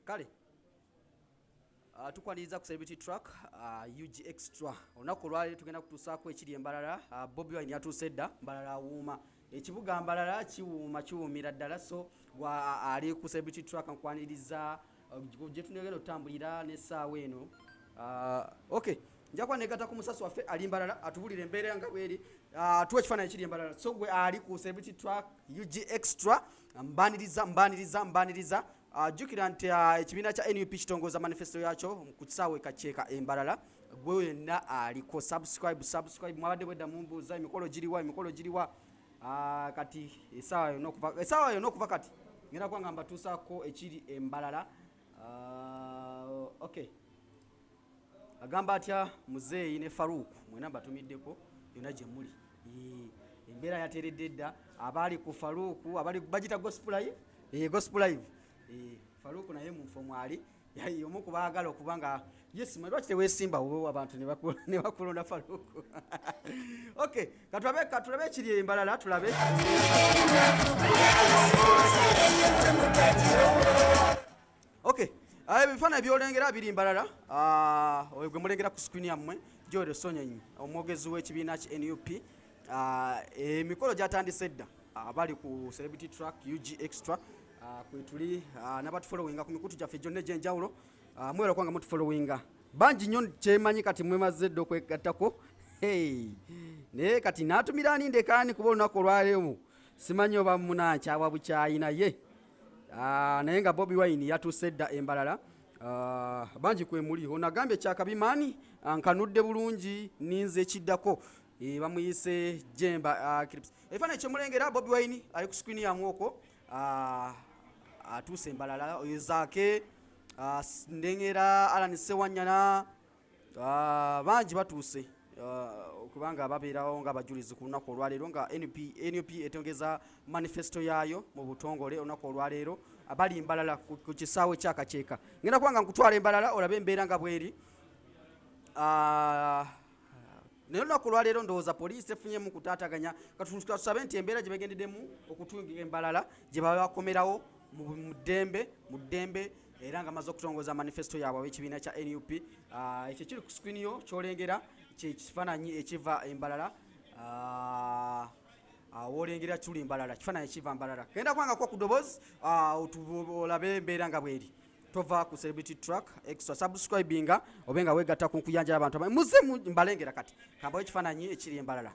Kale tukwaniriza ku celebrity track UG extra olunaku olwaleero tugenda kutuusaako ekiri e Mbarara. Bobi Wine yatuuse dda, Mbarara awuuma, ekibuga Mbarara kiwuumira ddala. So ali ku celebrity track nkwaniriza gye tunegenda otutambulira n'essaawa eno. Okay, nja kuba negata ku musasi waffe ali Mbarara atubulire embeera nga bweri, tuwa ekifaananyi ekiri e Mbarara. So gwe ali ku celebrity track UG extra mbaniriza jjukira nti ekibiina kya NUP kitongoza manifesto yakyo ku kisaawe kakyeka e Mbarara. Gwe yenna aliko subscribe mwabadde bwedda mumbuuza emikolo giriwa kati essaawa yonna okuva kati ngenda kuba nga mbatuusaako ekiri e Mbarara. Okay, agamba atya muzeeyi ne Faruku mwena mbatumiddeko yonna gye muli. Embeera yateeredde dda abaali ku Faruku abali bagita gospel live. Faruku naye munfo mwali omu ku baagala okuba nga yes lwaki teweesimba wo abantu ne bakulonda Faruku. Okay, katulabe ekiri e Mbarara tulabe. Okay, ebifaananyi byolengera biri Mbarara gwe mulengera ku screen yammwe Joel Sonyonyi omwogezi w'ekibiina ki NUP. Emikolo gyatandise dda abali ku celebrity track UG extra kwe tuli n'abatufollowinga ku mikutu gyaffe gyonna egy'enjawulo. Mwera kwanga mutufollowinga bangi nnyo, kyemanyi kati mwemaze dda okwegattako. Naye kati n'atumira anindekaani kuba olunaku olwaleero simanyi oba munankyawa bukyayi naye naye nga Bobi Wine yatuuse dda e Mbarara. Bangi kwe muli onagambye kyakabimaani nkanudde bulungi ninze ekiddako bamuyise Jemba clips. Ebifaananyi kyemulengera Bobi Wine ali ku screen yamu okwo atuuse Mbarara. Oyo Zaake ndengera Alan Sewanyana bangi batuuse kubanga babeerawo nga abajulizi ku lunaku olwaleero nga NUP etongeza manifesto yaayo mu butongole olunaku olwaleero abali Mbarara ku kisaawe kyakakyeka. Ngenda kubanga nkutwala Mbarara olabe embeera nga bweri. Naye olunaku olwaleero ndowooza poliisi efunyemu kutaataganya katusabe nti embeera gye bagendeddemu okutunga Mbarara gye babakomerawo mu ddembe era nga amaze okutongoza manifesto yaabwe ab'ekibiina kya NUP. Ekyo kiri ku screen yo kyolengera kifaananyi ekiva e Mbarara. Wolengera tuli Mbarara kifaananyi ekiva Mbarara. Genda kubangako ku ddoboozi olabe embeera nga bweri. Tova ku celebrity track extra subscribinga obe nga wegatta ku nkuyanja abantu muze mbalengera kati kambayo ekifaananyi ekiri e Mbarara.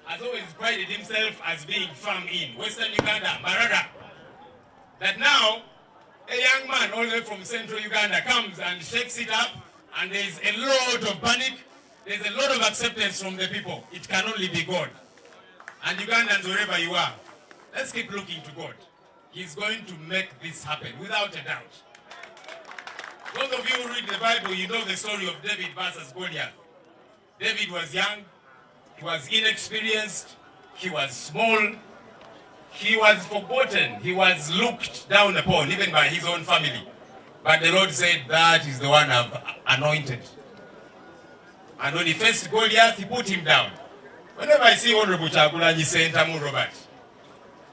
Has always prided himself as being firm in Western Uganda, Mbarara. That now a young man all the way from Central Uganda comes and shakes it up, and there's a lot of panic, there's a lot of acceptance from the people. It can only be God. And Ugandans, wherever you are, let's keep looking to God. He's going to make this happen, without a doubt. Those of you who read the Bible, you know the story of David versus Goliath. David was young, he was inexperienced, he was small, he was forgotten, he was looked down upon, even by his own family. But the Lord said, that is the one I've anointed. And when he faced Goliath, he put him down. Whenever I see Honorable Chagulanyi Sentamu Robert,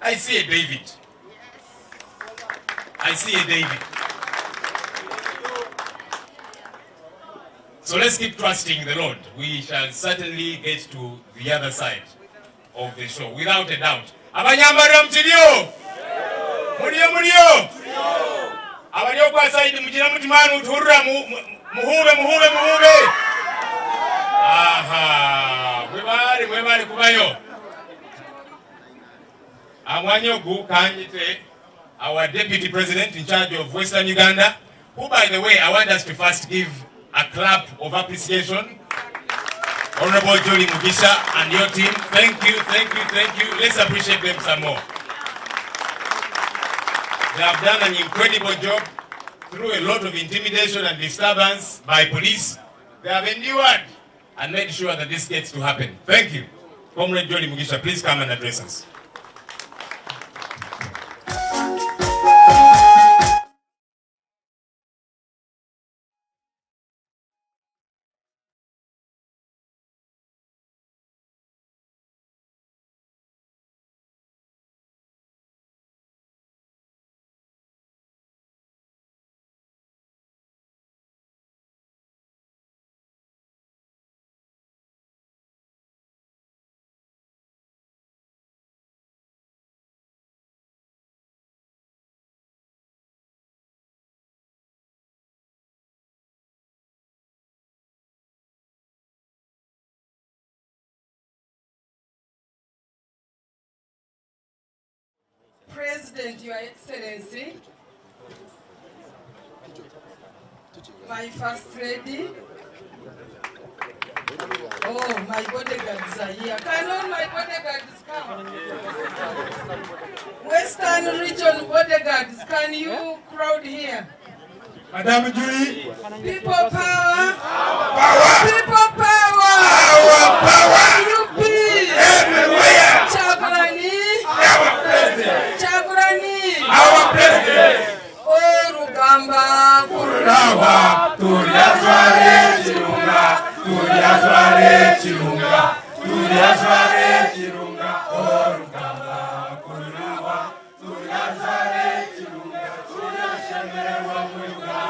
I see a David. I see a David. So let's keep trusting the Lord. We shall certainly get to the other side of the show, without a doubt. Abanyambarira mutiriyo? Muriyo? Abaliyo kwa side mujira mutimanu uturura muhube. Aha. Mwebali kubayo. Amwanyogu Kanyite, our Deputy President in charge of Western Uganda, who, by the way, I want us to first give a clap of appreciation. Honorable Jolie Mugisha and your team, thank you. Let's appreciate them some more. They have done an incredible job through a lot of intimidation and disturbance by police. They have endured and made sure that this gets to happen. Thank you. Comrade Jolie Mugisha, please come and address us. President, Your Excellency, my First Lady, oh, my bodyguards are here. Can all my bodyguards come? Western Region bodyguards, can you crowd here? Madam Julie. People power. Power. People power. Power. UP. Everywhere. Chagurani. Our president. Chagurani. Our president. Oh, Rugamba. Kurulawa. Tuliazware chirunga. Tuliazware chirunga. Tuliazware chirunga. Oh, Rugamba. Kurulawa. Tuliazware chirunga. Tuliashemewa Uganda.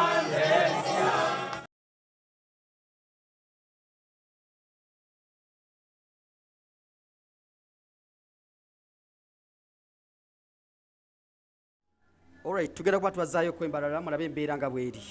Alright, tugenda kuba twazaayo kwembalala mulabe embeera nga bweri.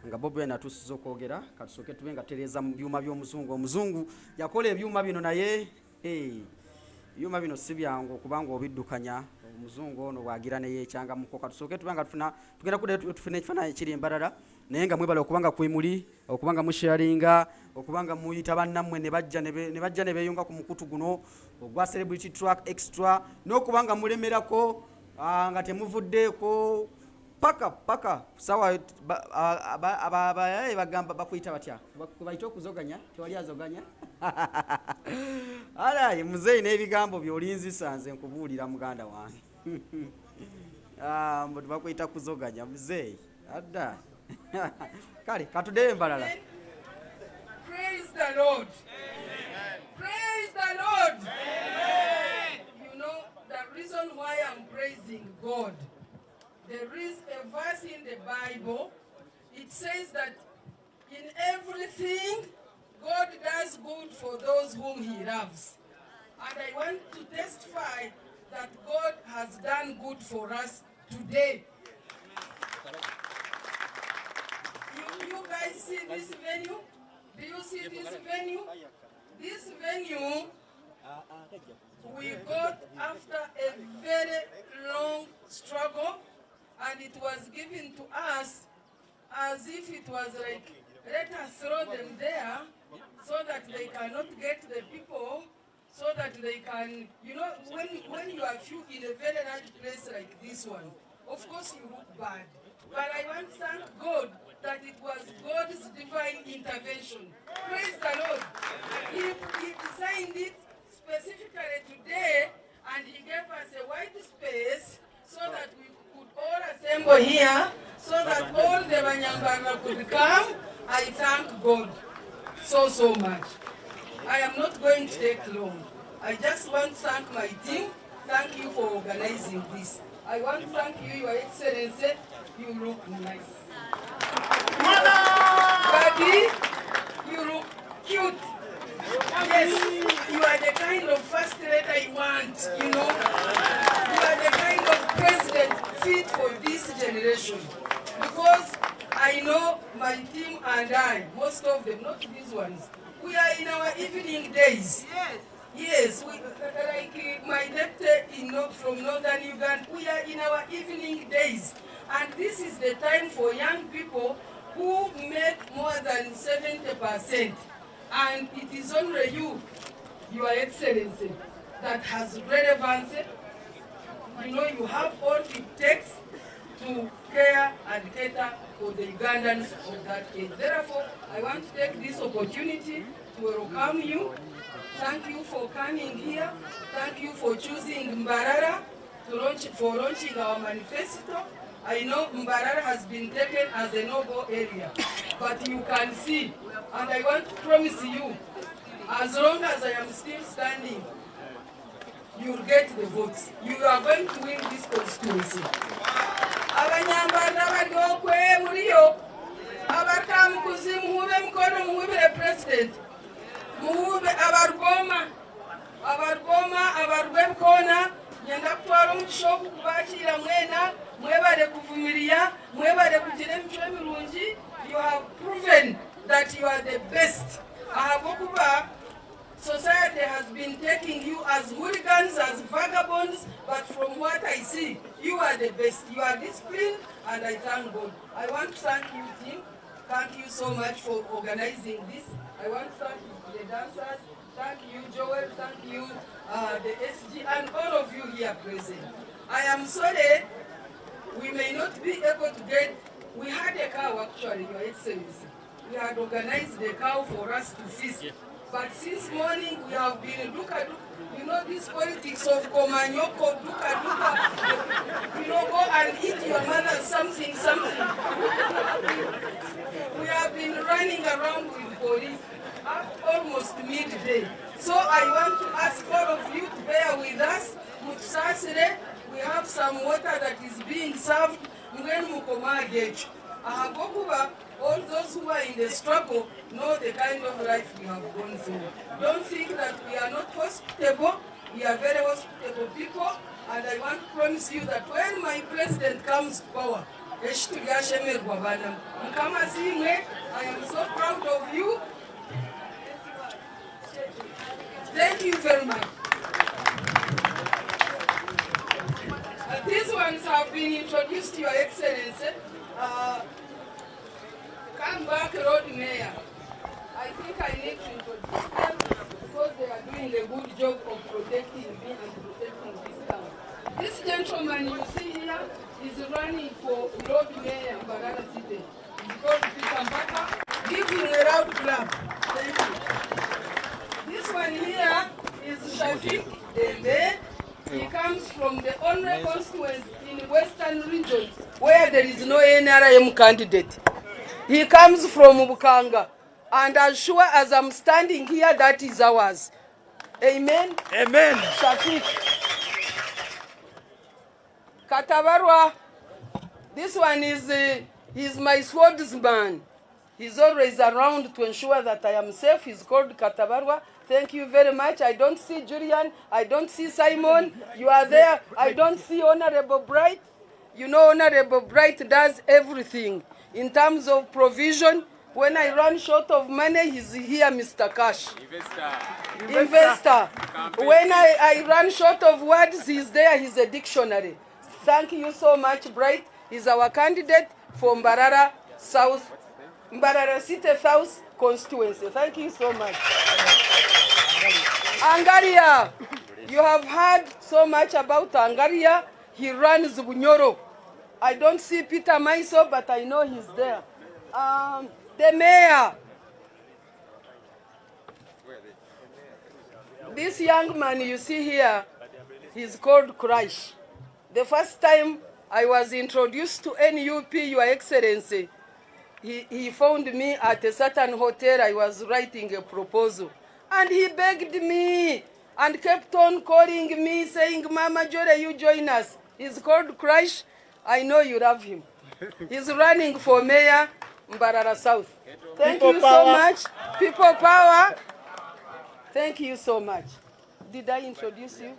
Nga Bobi wena atuusiza okwogera katusooke tube nga tereeza mu byuma by'omuzungu. Omuzungu yakola ebyuma bino naye ebyuma bino si byangu okubanga obiddukanya. Omuzungu ono bwagira ne yeekyangamuko. Katusooke tube nga tugenda tufuna ekifaananyi ekiri embalala naye nga mwebala okubanga kwemuli, okubanga musharinga, okubanga muyita bannammwe ne bajja ne beeyunga ku mukutu guno ogwa Celebrity Track Extra n'okubanga mulemerako nga temuvuddeeko paka sawa abayaye bagamba bakuyita batya bayita okuzoganya tewali azoganya alaye muzeeyi n'ebigambo byolinzisa nze nkubuulira muganda wange mbu bakuyita kuzoganya muzeeyi adda kale katuddeyo embalala. Praise the Lord. Praise the Lord. You know the reason why I'm praising God. There is a verse in the Bible. It says that in everything God does good for those whom He loves. And I want to testify that God has done good for us today. You guys see this venue? Do you see this venue? This venue, we got after a very long struggle, and it was given to us as if it was like, let us throw them there so that they cannot get the people, so that they can, you know, when you are few in a very large place like this one, of course you look bad. But I want to thank God that it was God's divine intervention. Praise the Lord. He designed it specifically today, and He gave us a wide space so that we could all assemble here, so that all the Banyambara could come. I thank God so much. I am not going to take long. I just want to thank my team. Thank you for organizing this. I want to thank you, Your Excellency. You look nice. Buddy, you look cute. Yes, you are the kind of first lady I want, you know. You are the kind of president fit for this generation. Because I know my team and I, most of them, not these ones, we are in our evening days. Yes, we, like my deputy from northern Uganda, we are in our evening days. And this is the time for young people who make more than 70%. And it is only you, Your Excellency, that has relevance. You know, you have all it takes to care and cater for the Ugandans of that age. Therefore, I want to take this opportunity to welcome you. Thank you for coming here. Thank you for choosing Mbarara for launching our manifesto. I know Mbarara has been taken as a no-go area, but you can see, and I want to promise you, as long as I am still standing, you'll get the votes. You are going to win this constituency. Abanyambara bariho kwe muriyo abakamukuzi muhube mkono muhubire president muhube abargoma abarwebkona nyenda kutwara umugisha wo kubakira mwena mwebare kuvumiriya mwebare kugira emico mirungi. You have proven that you are the best. Ahabwokuba Society has been taking you as hooligans, as vagabonds, but from what I see, you are the best. You are disciplined, and I thank God. I want to thank you, team. Thank you so much for organizing this. I want to thank the dancers. Thank you, Joel. Thank you, the SG, and all of you here present. I am sorry we may not be able to get. We had a cow actually, Your Excellency. We had organized the cow for us to feast. But since morning we have been duka. You know this politics of komanyoko, duka. You know, go and eat your mother something. We have been running around with police up almost midday. So I want to ask all of you to bear with us. Mutsasire, we have some water that is being served. All those who are in the struggle know the kind of life we have gone through. Don't think that we are not hospitable. We are very hospitable people, and I want to promise you that when my president comes to power, I am so proud of you. Thank you very much. These ones have been introduced to Your Excellency. Come back, Road Mayor. I think I need to introduce them because they are doing a good job of protecting me and protecting this town. This gentleman you see here is running for Road Mayor in Mbarara City. He's called Peter Mbaka. Give him a loud clap. Thank you. This one here is Shafiq Dembe. He comes from the Honorary constituency in the Western region where there is no NRM candidate. He comes from Bukanga, and as sure as I'm standing here, that is ours. Amen? Amen. Shafiq. Katabarwa, this one is he's my swordsman. He's always around to ensure that I am safe. He's called Katabarwa. Thank you very much. I don't see Julian. I don't see Simon. You are there. I don't see Honorable Bright. You know, Honorable Bright does everything. In terms of provision, when I run short of money, he's here, Mr. Cash. Investor. When I run short of words, he's there, he's a dictionary. Thank you so much, Bright. He's our candidate for Mbarara South, Mbarara City South constituency. Thank you so much. Angaria, you have heard so much about Angaria. He runs Bunyoro. I don't see Peter Maiso, but I know he's there. The mayor. This young man you see here, he's called Crash. The first time I was introduced to NUP, Your Excellency, he found me at a certain hotel. I was writing a proposal. And he begged me and kept on calling me, saying, Mama Jore, you join us. He's called Crash. I know you love him. He's running for mayor, Mbarara South. Thank you so much. People power. Thank you so much. Did I introduce you?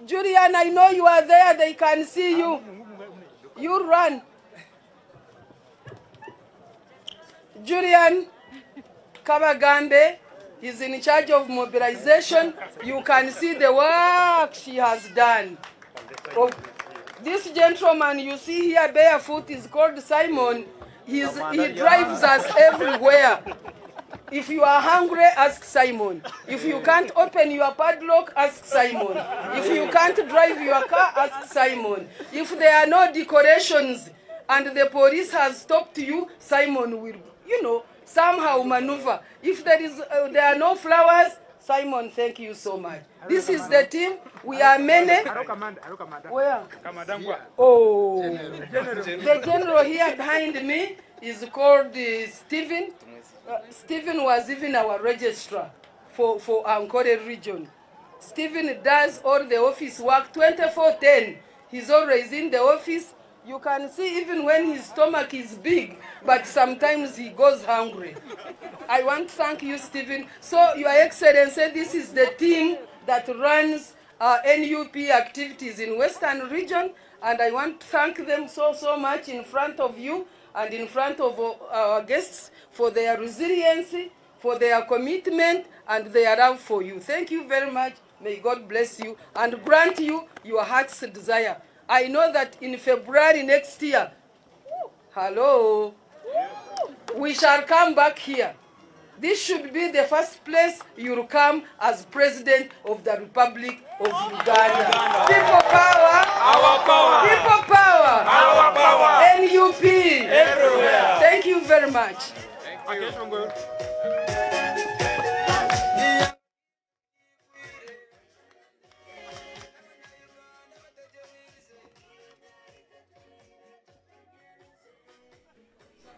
Julian, I know you are there. They can see you. You run. Julian Kabagambe, he's in charge of mobilization. You can see the work she has done. This gentleman you see here barefoot is called Simon. He drives us everywhere. If you are hungry, ask Simon. If you can't open your padlock, ask Simon. If you can't drive your car, ask Simon. If there are no decorations and the police has stopped you, Simon will, somehow maneuver. If there are no flowers, Simon, thank you so much. This is the team. We are many. Where? Oh, the general here behind me is called Stephen. Stephen was even our registrar for Ankole region. Stephen does all the office work 24/10. He's always in the office. You can see even when his stomach is big, but sometimes he goes hungry. I want to thank you, Stephen. So, Your Excellency, this is the team that runs NUP activities in Western region, and I want to thank them so much in front of you and in front of our guests for their resiliency, for their commitment and their love for you. Thank you very much. May God bless you and grant you your heart's desire. I know that in February next year, hello, we shall come back here. This should be the first place you'll come as President of the Republic of Uganda. People power. Our power. People power. Our power. NUP. Everywhere. Thank you very much. Thank you.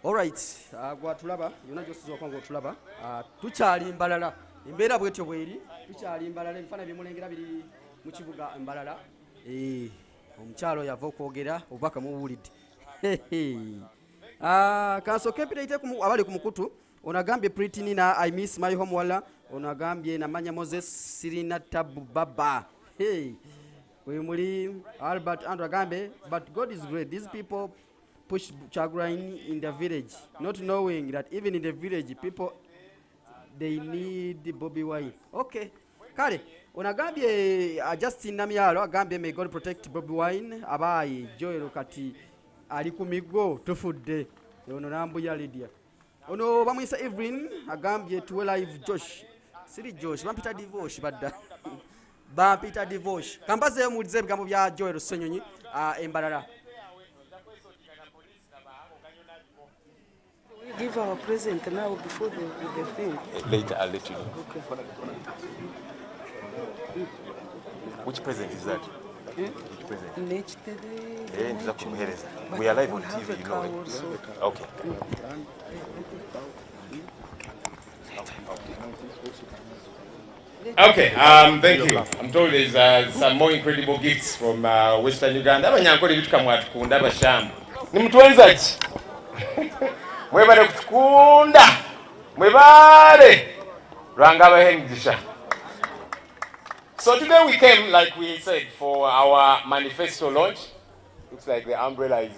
Alright, gwatulaba, yona gyosiza okwanga otulaba. Tukyali Mbarara. Embeera bwetyo bweri. Tukyali Mbarara, ebifana byemulengera biri mu kibuga Mbarara. Omukyalo yava okwogera obubaka mubuwulidde. Kansooke mpita abali ku mukutu. Ono agambye Pretty Nina, I miss my home wala. Ono agambye Namanya Moses Sirina Tabu Baba. We muli Albert Andrew agambye, but God is great. These people push Chagrain in the village, not knowing that even in the village, people, they need Bobi Wine. Okay. Kale, onagambye Justin Namyalo, agambye may God protect Bobi Wine, abayi, Joel Kati, ali ku migo, tufudde, ono nambuya Lydia. Ono bamuyisa Evelyn, agambye tuwe live Josh. Siri Josh, bampita divorce badda. Bampita divorce. Kambaze mulize ebigambo bya Joel Sonyonyi, Mbarara. Give our present now before the thing. Later, I'll let you know. Okay. Which present is that? Which present? But We are live on we have TV, a you know cow it. also. Okay. Okay, thank you. I'm told there's some more incredible gifts from Western Uganda. Abanyankole bitukamwa tukunda abashambu. Nimutwenza ki? Mwebale kutukunda. Mwebale. Rwanga bahengisha. So today we came, like we said, for our manifesto launch. Looks like the umbrella is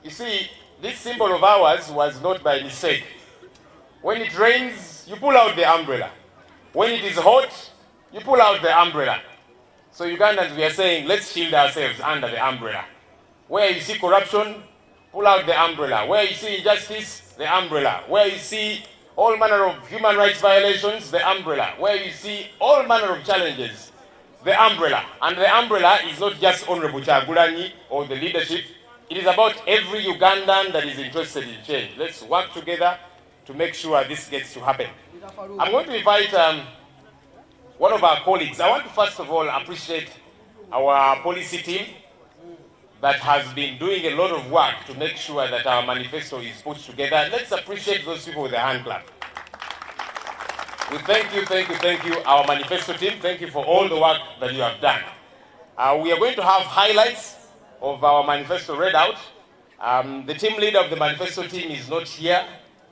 You see, this symbol of ours was not by mistake. When it rains, you pull out the umbrella. When it is hot, you pull out the umbrella. So Ugandans, we are saying, let's shield ourselves under the umbrella. Where you see corruption, pull out the umbrella. Where you see injustice, the umbrella. Where you see all manner of human rights violations, the umbrella. Where you see all manner of challenges, the umbrella. And the umbrella is not just Honorable Kyagulanyi or the leadership. It is about every Ugandan that is interested in change. Let's work together to make sure this gets to happen. I'm going to invite one of our colleagues. I want to first of all appreciate our policy team that has been doing a lot of work to make sure that our manifesto is put together. Let's appreciate those people with a hand clap. We thank you, our manifesto team. Thank you for all the work that you have done. We are going to have highlights of our manifesto read out. The team leader of the manifesto team is not here,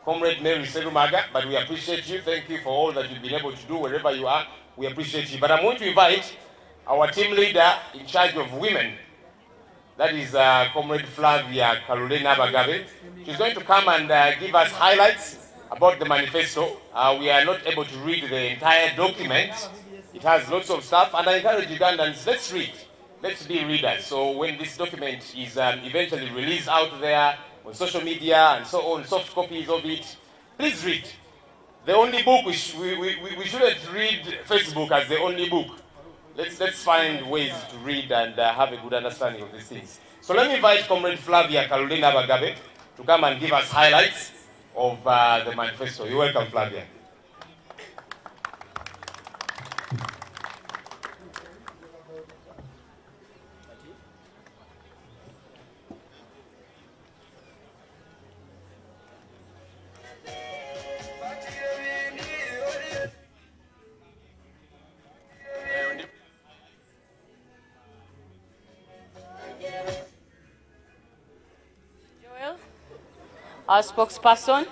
Comrade Mary Serumaga, but we appreciate you. Thank you for all that you've been able to do wherever you are. We appreciate you. But I'm going to invite our team leader in charge of women. That is Comrade Flavia Carolina Bagabe. She's going to come and give us highlights about the manifesto. We are not able to read the entire document. It has lots of stuff, and I encourage Ugandans, let's read. Let's be readers. So when this document is eventually released out there on social media and so on, soft copies of it, please read. The only book, we shouldn't read Facebook as the only book. Let's find ways to read and have a good understanding of these things. So let me invite Comrade Flavia Carolina Bagabe to come and give us highlights of the manifesto. You're welcome, Flavia. Our spokesperson,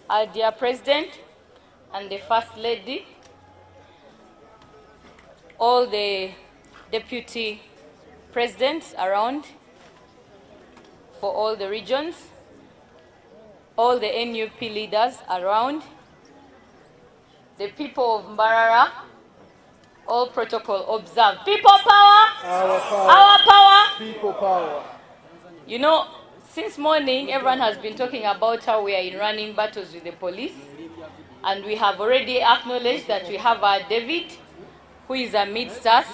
our dear President, and the First Lady, all the Deputy Presidents around for all the regions, all the NUP leaders around, the people of Mbarara, all protocol observed. People power! Our power! People power. You know, since morning, everyone has been talking about how we are in running battles with the police. And we have already acknowledged that we have our David, who is amidst us.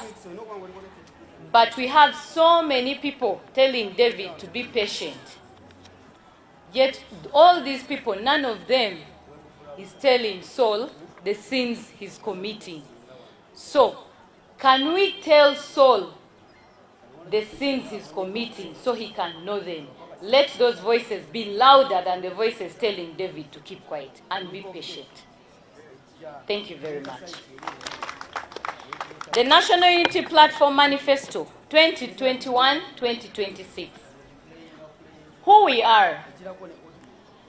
But we have so many people telling David to be patient. Yet all these people, none of them is telling Saul the sins he's committing. So, can we tell Saul the sins he's committing so he can know them? Let those voices be louder than the voices telling David to keep quiet and be patient. Thank you very much. The National Unity Platform Manifesto 2021-2026. Who we are.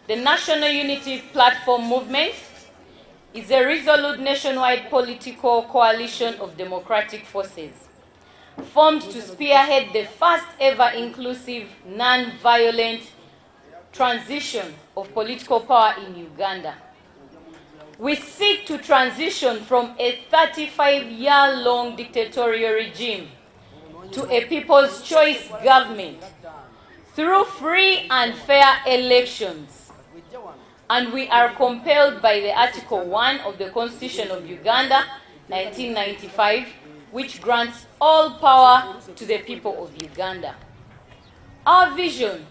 The National Unity Platform Movement is a resolute nationwide political coalition of democratic forces formed to spearhead the first ever inclusive, non-violent transition of political power in Uganda. We seek to transition from a 35-year-long dictatorial regime to a people's choice government through free and fair elections. And we are compelled by the Article 1 of the Constitution of Uganda, 1995, which grants all power to the people of Uganda. Our vision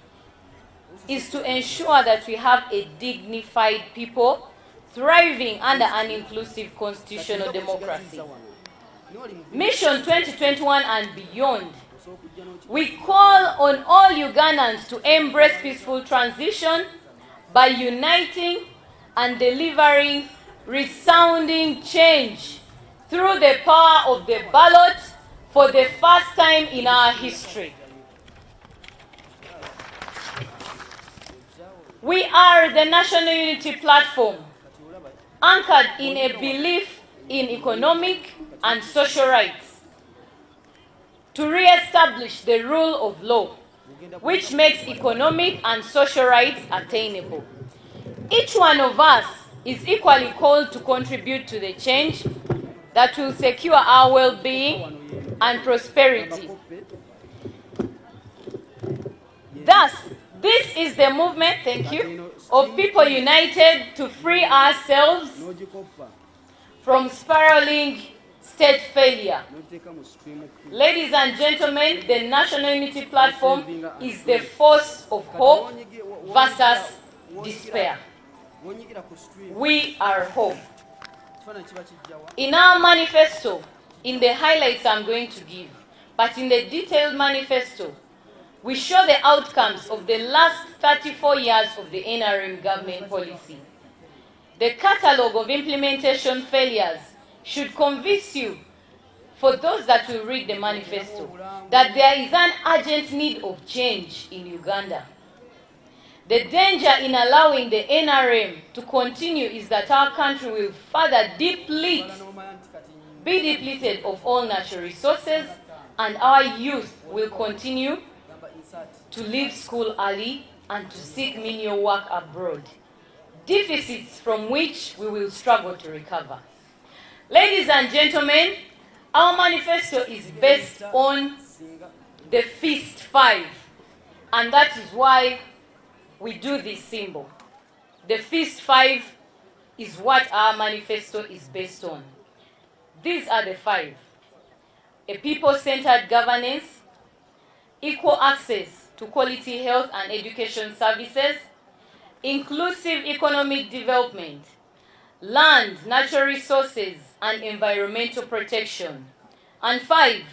is to ensure that we have a dignified people thriving under an inclusive constitutional democracy. Mission 2021 and beyond. We call on all Ugandans to embrace peaceful transition by uniting and delivering resounding change through the power of the ballot for the first time in our history. We are the National Unity Platform, anchored in a belief in economic and social rights, to re-establish the rule of law, which makes economic and social rights attainable. Each one of us is equally called to contribute to the change that will secure our well-being and prosperity. Thus, this is the movement, thank you, of people united to free ourselves from spiraling state failure. Ladies and gentlemen, the National Unity Platform is the force of hope versus despair. We are hope. In our manifesto, in the highlights I'm going to give, but in the detailed manifesto, we show the outcomes of the last 34 years of the NRM government policy. The catalogue of implementation failures should convince you, for those that will read the manifesto, that there is an urgent need of change in Uganda. The danger in allowing the NRM to continue is that our country will further be depleted of all natural resources, and our youth will continue to leave school early and to seek menial work abroad, deficits from which we will struggle to recover. Ladies and gentlemen, our manifesto is based on the Fist 5, and that is why we do this symbol. The Fist 5 is what our manifesto is based on. These are the 5. A people-centered governance, equal access to quality health and education services, inclusive economic development, land, natural resources, and environmental protection. And 5,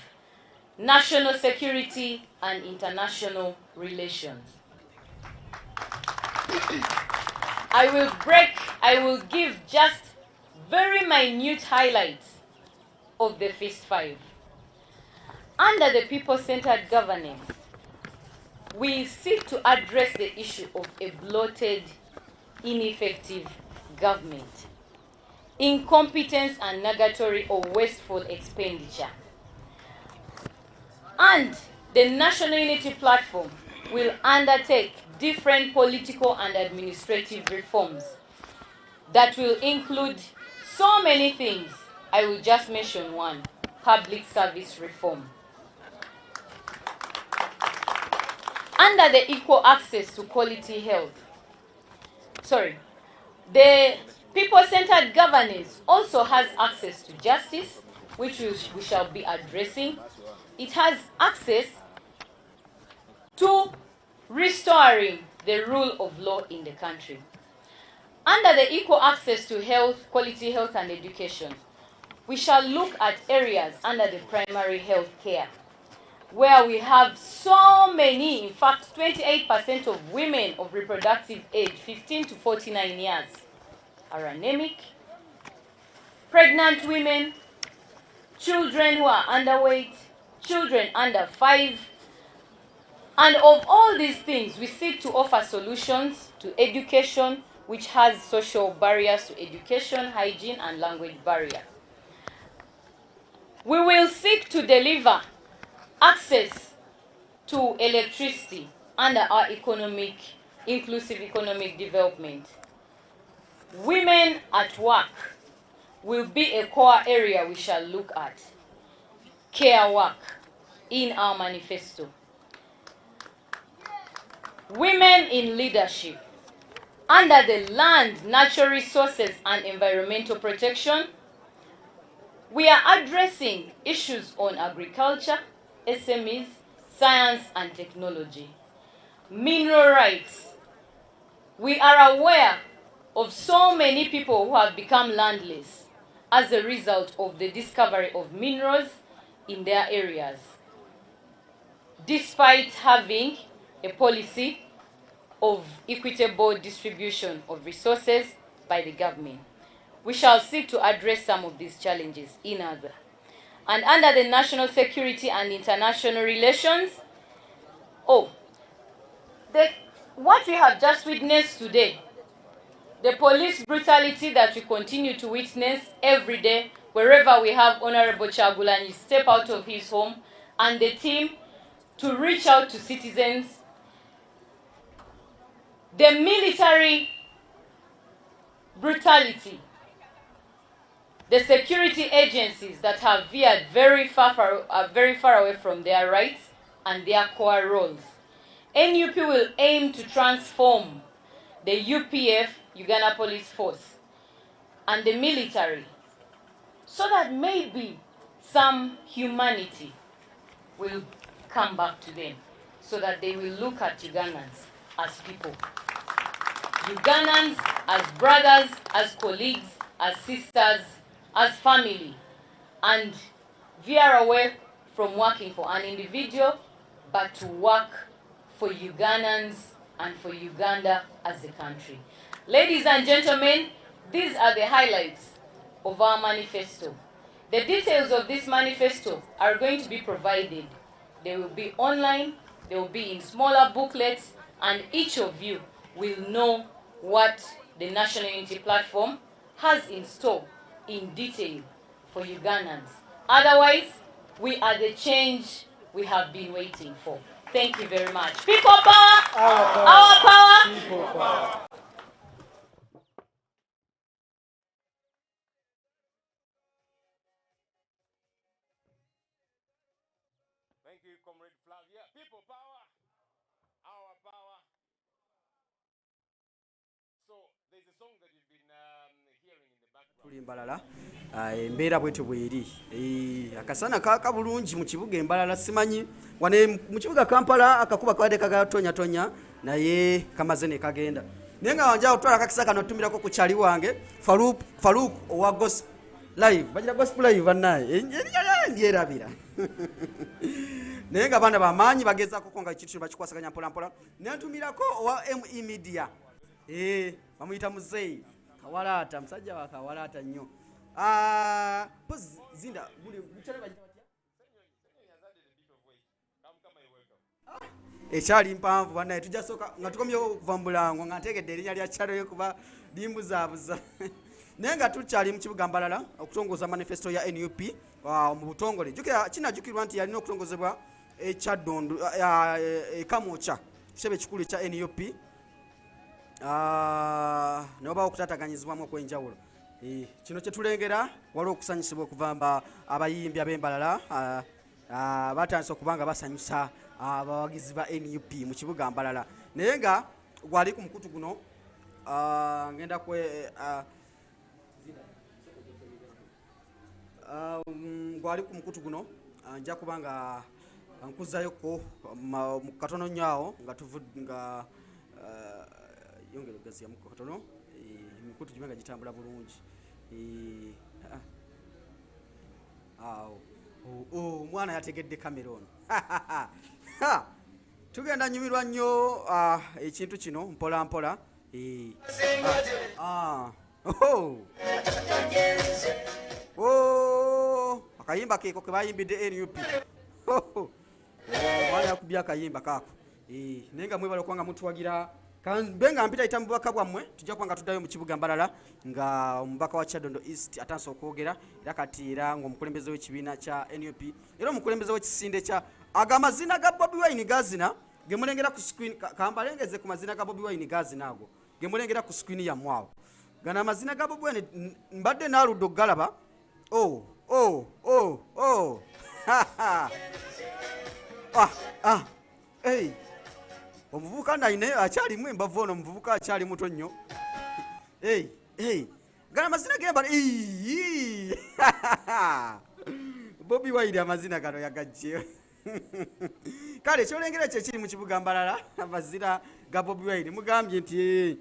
national security and international relations. I will give just very minute highlights of the Fist 5. Under the people-centered governance, we seek to address the issue of a bloated, ineffective government, incompetence and negatory or wasteful expenditure. And the National Unity Platform will undertake different political and administrative reforms that will include so many things. I will just mention one: public service reform. Under the equal access to quality health, the people-centered governance also has access to justice, which we shall be addressing. It has access to restoring the rule of law in the country. Under the equal access to health, quality health and education, we shall look at areas under the primary health care, where we have so many, in fact 28% of women of reproductive age 15 to 49 years are anemic, pregnant women, children who are underweight, children under 5. And of all these things, we seek to offer solutions to education, which has social barriers to education, hygiene, and language barrier. We will seek to deliver access to electricity under our inclusive economic development. Women at work will be a core area we shall look at. Care work in our manifesto. Women in leadership. Under the land, natural resources and environmental protection, we are addressing issues on agriculture, SMEs, science and technology. Mineral rights. We are aware of so many people who have become landless as a result of the discovery of minerals in their areas, despite having a policy of equitable distribution of resources by the government. We shall seek to address some of these challenges in other. And under the national security and international relations, what we have just witnessed today, the police brutality that we continue to witness every day, wherever we have Honorable Chagulanyi step out of his home and the team to reach out to citizens, the military brutality, the security agencies that have veered very far away from their rights and their core roles. NUP will aim to transform the UPF, Uganda Police Force, and the military so that maybe some humanity will come back to them, so that they will look at Ugandans as people. Ugandans as brothers, as colleagues, as sisters, as family, and veer away from working for an individual, but to work for Ugandans and for Uganda as a country. Ladies and gentlemen, these are the highlights of our manifesto. The details of this manifesto are going to be provided. They will be online, they will be in smaller booklets, and each of you will know what the National Unity Platform has in store in detail for Ugandans. Otherwise, we are the change we have been waiting for. Thank you very much. People power! Our power! People power. Thank you, Comrade Flavia. People power, our power. So there's a song that you've been hearing in the background. Mbarara embeera bwetyo bweri akasana kaka bulungi mu kibuga Mbarara simanyi wane mu kibuga Kampala akakuba kwadde kagatonya tonya naye kamaze ne kagenda nenga wanja otwala kakisa kano tumirako ku chali wange Faruk owa Gospel live bajira Gospel live banaye ndyerabira nenga bana bamanyi bageza kukonga ekitu bakikwasaganya mpola mpola nentumirako owa ME Media bamuyita muzeyi Kawalata msajja wa Kawalata nnyo pos zinda buli mchale bajja ekyali mpanvu banaye tujasoka nga tukomyo okuva mu Bulango nga ntegedde erinnya lya kyalo yokuba limbuzaabuza naye nga tukyali mu kibuga Mbarara okutongoza manifesto ya NUP mu butongole kinajjukirwa nti yalina okutongozebwa ekyaddondo ekamwoca kitebe kikulu kya NUP noba okutataganyizibwamu okwenjawulo. Kino kyetulengera waliwo okusanyusibwa okuva abayimbi ab'Embarara batandise okuba nga basanyusa abawagizi ba NUP mu kibuga Mbarara, naye nga gwali ku mukutu guno ngenda gwali ku mukutu guno nja kuba nga nkuzayoko mu katono nnyo awo nga yongera ogaziya mu katono emikutu gibe nga gitambula bulungi. Omwana yategedde kamera ono. Tugenda nyumirwa nnyo ekintu kino mpola mpola. Akayimba keeko ke bayimbidde NUP. Omwana yakubye akayimba kaako. Naye nga mwebale okuba nga mutuwagira kambe nga mpita ita mu bubaka bwammwe, tujja kuba nga tuddayo mu kibuga Mbarara nga omubaka wa Kyadondo East atandise okwogera era kati era ng'omukulembeze w'ekibiina kya NUP era omukulembeze w'ekisinde kya amazina ga Bobi Wine gazina ge mulengera ku screen. Kambalengeze ku mazina ga Bobi Wine gazina ago ge mulengera ku screen yammwe awo. Gana amazina ga Bobi Wine mbadde naaludde okugalaba. Omuvubuka naine akyalimu embavu ono, omuvubuka akyali muto nnyo. Gana amazina g'Embala. Bobi Wine amazina gano yagajje. Kale ekyolengera ekyo ekiri mu kibuga Mbarara amazina ga Bobi Wine mugambye nti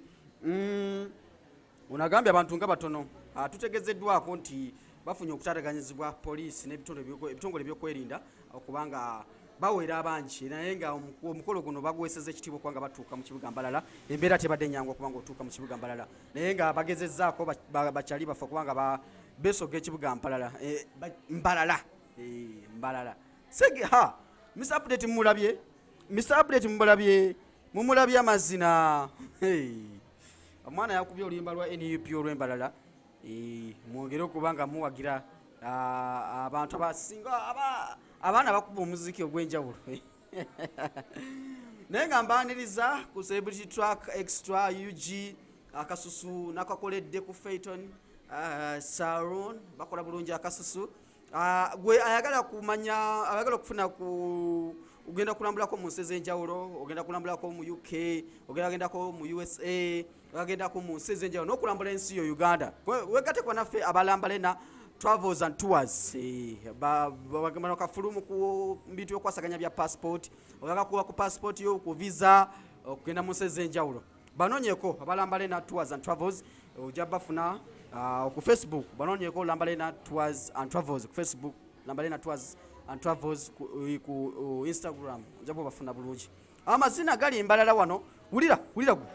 unagambye abantu nga batono tutegezeddwako nti bafunye okutataganyizibwa poliisi n'ebitongole ebyokwerinda okubanga bawera abangi, naye nga omukolo guno bagweseza ekitiibwa okuba nga batuuka mu kibuga Mbarara. Embeera tebadde nnyangu okuba nga otuuka mu kibuga Mbarara, naye nga bagezezzaako bakyali bafe okuba nga beesoga ekibuga Mbarara. Sege Mr. Update mumulabye amazina. Omwana yakubye oluyimba lwa NUP olw'Embarara. Mwongere okuba nga muwagira abantu abasinga abaana bakuba omuziki ogw'enjawulo. Naye nga mbaaniriza ku Celebrity Track Extra UG akasusu nakakoledde ku Phaeton Salon bakola bulungi akasusu. Gwe ayagala kumanya ayagala okufuna ogenda kulambulako mu nsi ez'enjawulo, ogenda kulambulako mu UK, ogendako mu USA, ogendako mu nsi ez'enjawulo n'okulambula ensi yo Uganda. Wegatekwa naffe abalambalena Travels and Tours. Bagamba kafulumu ku bintu byokwasaganya bya passport, ogenda kuwa ku passport yo ku visa okugenda mu nsi ez'enjawulo. Banoonyeko abalambalena Tours and Travels ojja bafuna ku Facebook. Banoonyeko Lambalena Tours and Travels ku Facebook, Lambalena Tours and Travels ku Instagram ojja bafuna bulungi. Amazina gali Embarara wano. Wulira gu.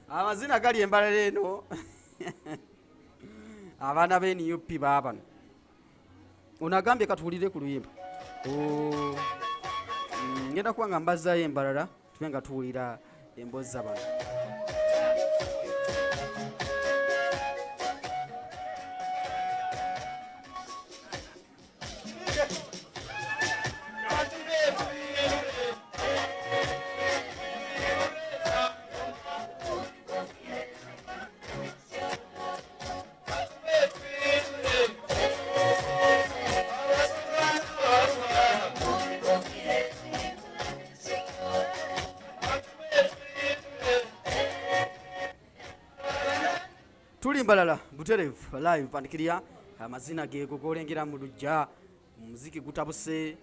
Amazina gali Embarara eno. Abaana b'NUP baabano. Unagambye katuwulire ku luyimba. Ngenda kuba nga mbazaayo Embarara tube nga tuwulira emboozi z'abantu. Mbarara buterevu live pandikiriya amazina geego golengera mu lujja omuziki gutabuse.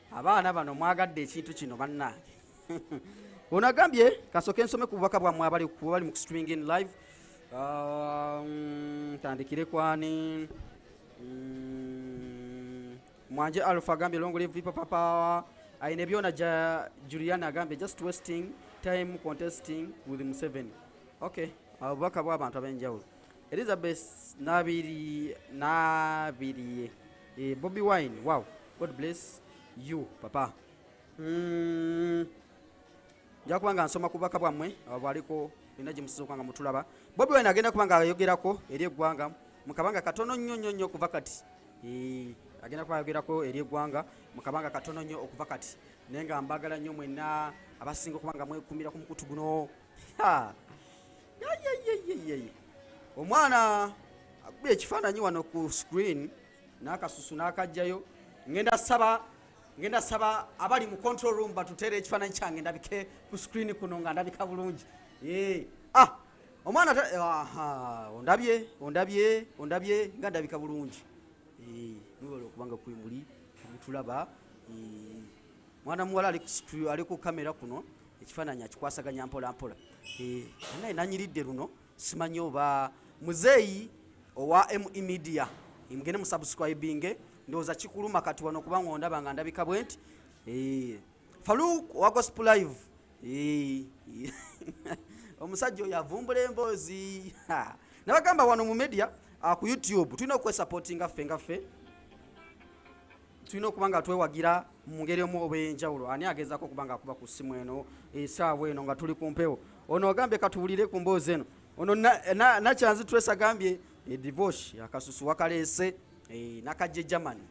Abaana bano mwagadde ekintu kino bannange. Onagambye kasoke nsome ku bubaka bwammwe abali mu streaming live. Tandikire kwani Mwanje Alpha agambye long live hip hop power. Aine byona Juliana agambye just wasting time contesting with Museveni. Okay, abubaka bw'abantu ab'enjawulo. Elizabeth Nabiri Bobi Wine, wow, God bless you papa. jakubanga nsoma kubaka bwamwe bwaliko bina gye musiza okubanga mutulaba. Bobi Wine agenda kubanga ayogerako eri eggwanga mu kabanga katono nnyo okuva kati. Agenda kuba ayogerako eri eggwanga mu kabanga katono nnyo okuva kati. Naye nga mbagala nnyo mwenna abasinga okubanga mwekumira ku mukutu guno. Omwana akubye ekifaananyi wano ku screen n'akasusu n'akajjayo. Ngenda saba abali mu control room batutere ekifaananyi kyange ndabike ku screen kuno nga ndabika bulungi. Omwana ondabye nga ndabika bulungi. Niwala okubanga kwemuli mutulaba. Mwana muwala ali ku kamera kuno ekifaananyi akikwasaganya mpola mpola. Naye nanyiridde luno simanyi oba muzeeyi owa ME Media mugende mu subscribing ndowooza kikuluma kati wano kubanga ondaba nga ndabika bwe nti. Farouk owa Gospel Live omusajja oyo avumbula emboozi. Nabagamba wano mu media ku YouTube tulina okwesupportinga ffe tulina okubanga twewagira mu ngeri omu oba enjawulo. Ani agezaako okubanga akuba ku ssimu eno essaawa eno nga tuli ku mpewo. Ono agambye katuwulire ku mboozi eno. Ono nakyanzi Trace agambye divorce akasusu wakaleese nakajje Germany.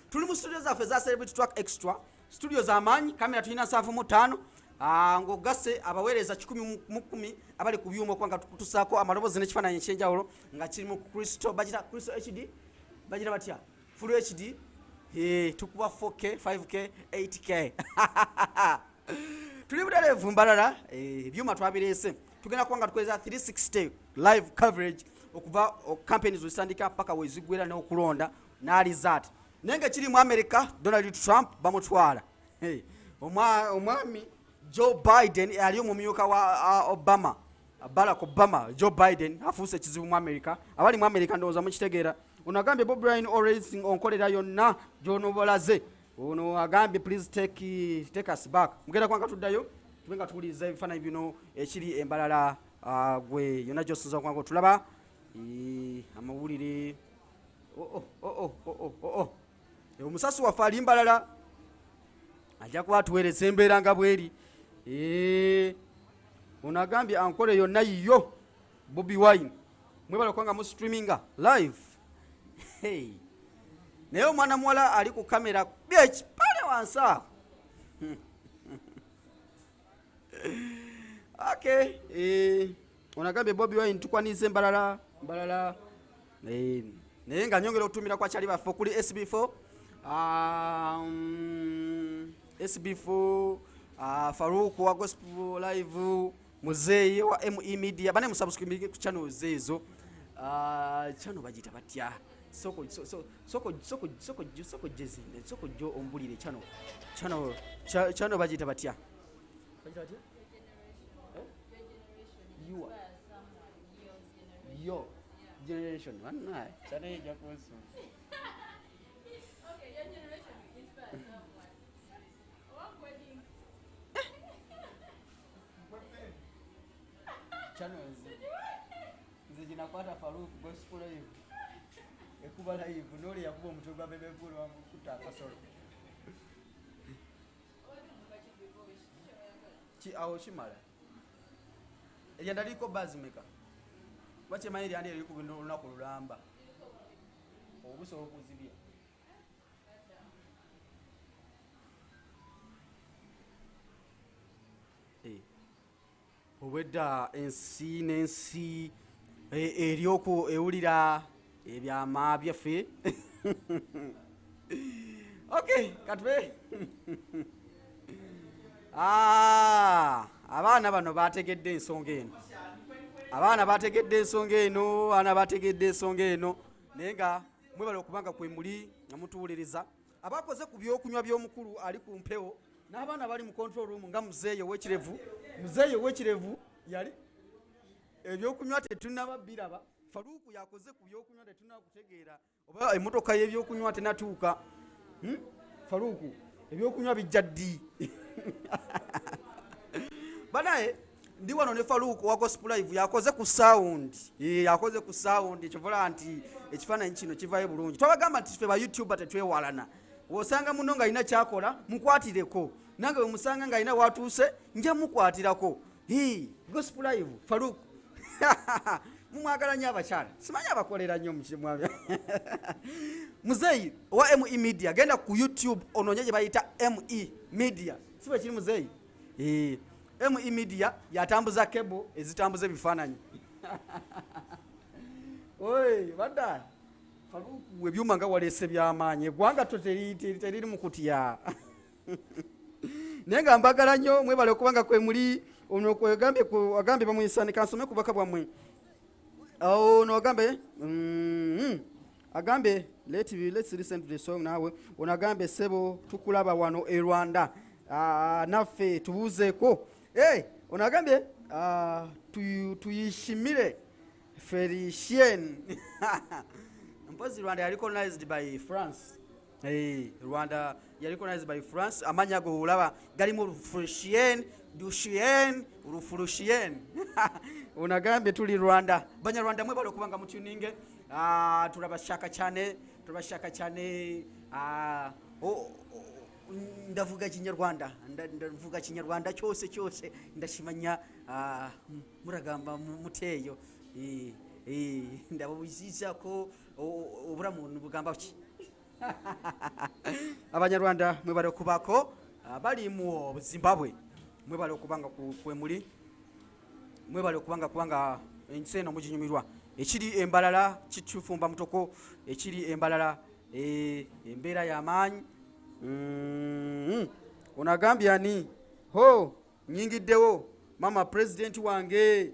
Tuli mu studio zaffe za Celebrity Track Extra, studio z'amaanyi, kamera tulina 75 ng'ogasse abaweereza 10 abali ku byuma okubanga tukutusaako amaloboozi n'ekifaananyi ekyenjawulo nga kiri mu Crystal HD bagira batya Full HD tukuba 4K 5K 8K. Tuli butereevu Mbarara ebyuma twabireese tugenda kubanga tukoleza 360 live coverage okuva campaigns zisandika paka weziggwera n'okulonda n'alizaati. Naye nga kiri mu America Donald Trump bamutwala. Omwami Joe Biden ali omumyuka wa Barack Obama. Joe Biden afuuse ekizibu mu America. Abali mu America ndowooza mukitegeera. Ono agambye Bobi Wine always onkolera yonna gy'onobolaze. Ono agambye please take us back. Mugenda kubanga tuddayo tubenga tuwuliriza ebifaananyi bino ekiri Mbarara gwe yonna gy'osinza okubanga otulaba. Amawulire omusasi waffe ali Mbarara ajja kuba atuweereza embeera nga bweri. Ono agambye ankole yonna yiyo Bobi Wine mwebala okubanga mu streaminga live. Naye omwana muwala ali ku kamera byekipale wansi awo. Ono agambye Bobi Wine tukwanize Mbarara. Naye nga nyongera okutumira kwa kyali baffe kuli SB4 Farouk wa Gospel Live muzeeyi wa ME Media bane musubscribe ku channels ezo. Channel bagita batya soko jo ombulire channel bagita batya yo generation one channel ya koso. Okay, your generation inspires someone. What wedding? Channels. Zinakwata Farouk Gospel Live. Ekuba live noli yakuba omutwe bebe kulu wamukuta akasoro. Awo kimala. Eryandaliko bazimeka. Wache mayiri andi eri ku lunaku lulamba. Obusobola okuzibya. Obwedda ensi n'ensi eryoku ewulira ebyama byaffe. Okay, katube. Abaana bano bategedde ensonga eno. Abaana bategedde ensonga eno. Naye nga mwebala okubanga kwe muli nga mutuwuliriza. Abakoze ku byokunywa by'omukulu ali ku mpewo n'abaana bali mu control room nga muzeeyo w'ekirevu yali ebyokunywa tetunaba biraba. Faruku yakoze ku byokunywa tetunaba kutegeera oba emmotoka y'ebyokunywa tenatuuka. Faruku ebyokunywa bijja ddi. Banaye ndi wano ne Faruku wa Gospel Live yakoze ku sound. Yakoze ku sound ekivola nti ekifaananyi kino kivaayo bulungi. Twabagamba nti ffe ba YouTuber tetwewalana. Wosanga muno nga alina kyakola mukwatireko. nange musanga nga ina Atuuse nja mukwatirako gospel live Farouk mumwagala nnyo abakyala simanyi abakolera nnyo mukimwabya muzeeyi wa ME Media genda ku YouTube onoonye gye bayita ME Media sibe kiri muzeeyi ME Media yatambuza cable ezitambuza ebifaananyi oye badda Farouk ebyuma nga waleese by'amaanyi eggwanga teriri mu kutya naye nga mbagala nnyo mwebale okubanga kwe muli ono agambye bamuyisani kansome kubaka bwammwe ono agambe let's listen to the song nawe ono agambe sebo tukulaba wano e Rwanda naffe tubuuzeeko ono agambye tuyishimire Felicien mpozi Rwanda yali colonized by France Rwanda yali colonized by France amanya go olaba galimu Rufrushien Dushien Rufrushien unagambe tuli Rwanda Banyarwanda mwe balo kubanga mutuninge turabashaka cyane ndavuga Kinyarwanda ndavuga Kinyarwanda cyose ndashimanya muragamba muteyo ndabuzisa ko oburamuntu bugamba ki Abanyarwanda mwe balo kubako bali mu Zimbabwe mwe balo kubanga kwe muli mwe bali kubanga enseno mujinyumirwa ekiri Mbarara kitufumba mutoko ekiri Mbarara embeera y'amaanyi onagambye ani nyingiddewo mama president wange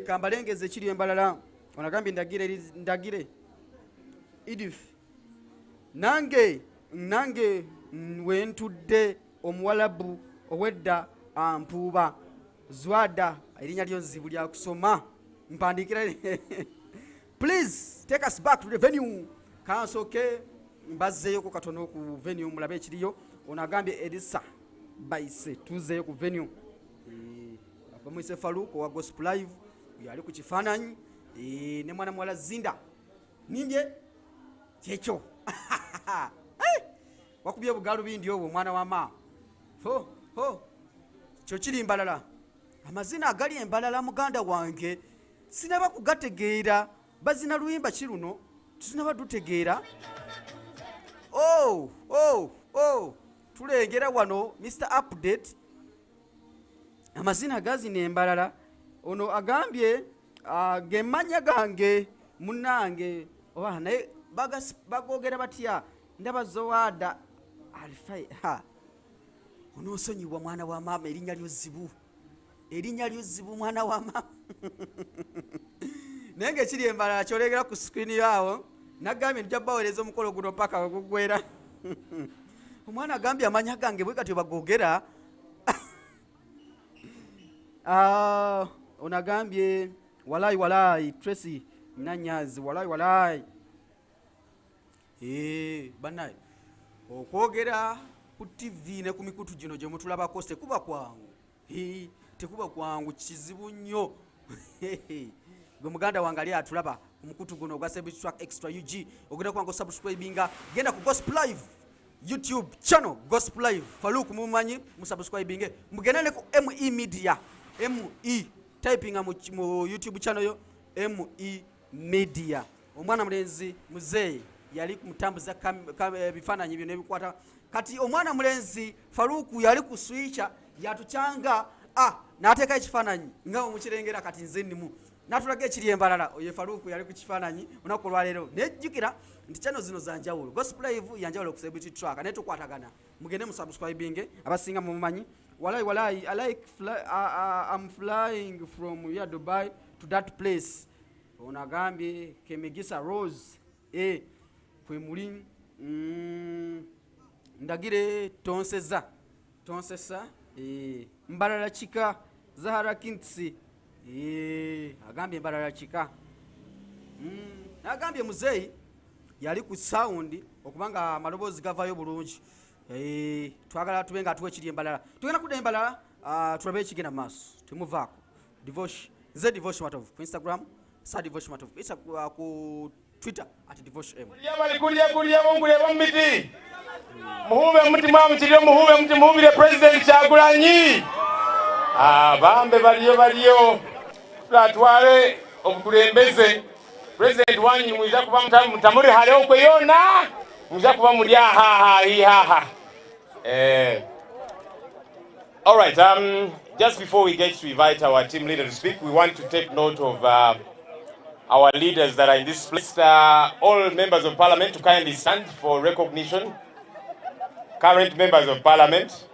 kambalengeze ekiri Mbarara onagambye ndagire Edith nange wentudde omuwalabu owedda ampuuba Zwada erinnya lyo nzibu lya kusoma mpandikira please take us back to the venue kansoke mbazzeyo ko katono ku venue mulabe ekiriyo onagambye Elisa Baise tuzeyo ku venue bamwise Farouk wa gospel live yali ku kifaananyi ne mwana mwala Zinda ninje kyekyo wakubye bugalu bindi obwo mwana wa mama kyo kiri Mbarara amazina agali Mbarara muganda wange sinaba kugategeera bazina luyimba kiruno tusinaba dutegeera tulengera wano Mr Update amazina gazina Mbarara ono agambye gemanya gange munange oba naye bagogera batya ndaba Zoada alifai ono osonyiwa mwana wa mama erinnya lyo zibu mwana wa mama nenge kiri Mbarara kyolegera ku screen yawo nagambye nja bawereza omukolo guno paka ogugwera omwana agambye amanya gange bwe kati bagogera onagambye walai Tracy Nanyazi walai banaye okwogera ku TV ne ku mikutu gino gye mutulabako tekuba kwangu kizibu nnyo gwe muganda wange ali atulaba ku mukutu guno ogwa Track Extra UG ogenda kubanga subscribinga genda ku Gospel Live YouTube channel Gospel Live Farouk mumanyi musubscribinge mugenda ne ku ME Media ME typinga mu YouTube channel yo ME Media omwana mulenzi muzeeyi yali kumutambuza bifaananyi bino ebikwata kati omwana mulenzi Farouk yali ku switcha yatukyanga n'ateeka ekifaananyi nga mukirengera kati nze nnimu n'atulaga ekiri Mbarara oyo Farouk yali ku kifaananyi olunaku olwaleero nejjukira nti channel zino za njawulo Gospel Live yanjawulo ku Celebrity Track naye tukwatagana mugende mu subscribing abasinga mumanyi walai I'm flying from here Dubai to that place onagambye Kemegisa Rose kwe muli ndagire tonsesa Mbarara chika Zahara Kintsi agambye Mbarara chika agambye muzeeyi yali ku sound okubanga amaloboozi gavayo bulungi twagala tubenga atuwe ekiri Mbarara tugenda kudda Mbarara tulabe ekigenda mu maaso temuvaako Devotion Matovu ku Instagram Devotion Matovu ku Twitter @devotion. Muhube muti mwamuchirire muhube muti muhubire President Kyagulanyi. Bambe baliyo. Twatwale obukulembeze. President wanyu mwiza kuba mutamuri hale okweyona. Mwiza kuba muri aha. All right, just before we get to invite our team leader to speak, we want to take note of our leaders that are in this place. All members of parliament to kindly stand for recognition. Current members of parliament.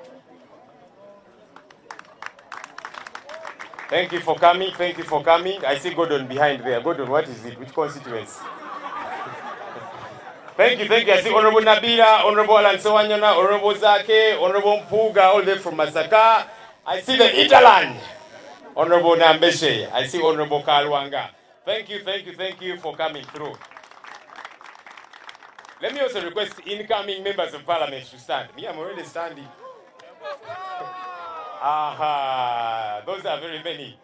Thank you for coming. I see Gordon behind there. Gordon, what is it? Which constituency? Thank you. I see Honorable Nabila, Honorable Alan Sewanyana, Honorable Zake, Honorable Mpuga, all the way from Masaka. I see the Italand. Honorable Nambeshe. I see Honorable Kalwanga. Thank you for coming through. Let me also request incoming members of parliament to stand. Me, I'm already standing. Those are very many.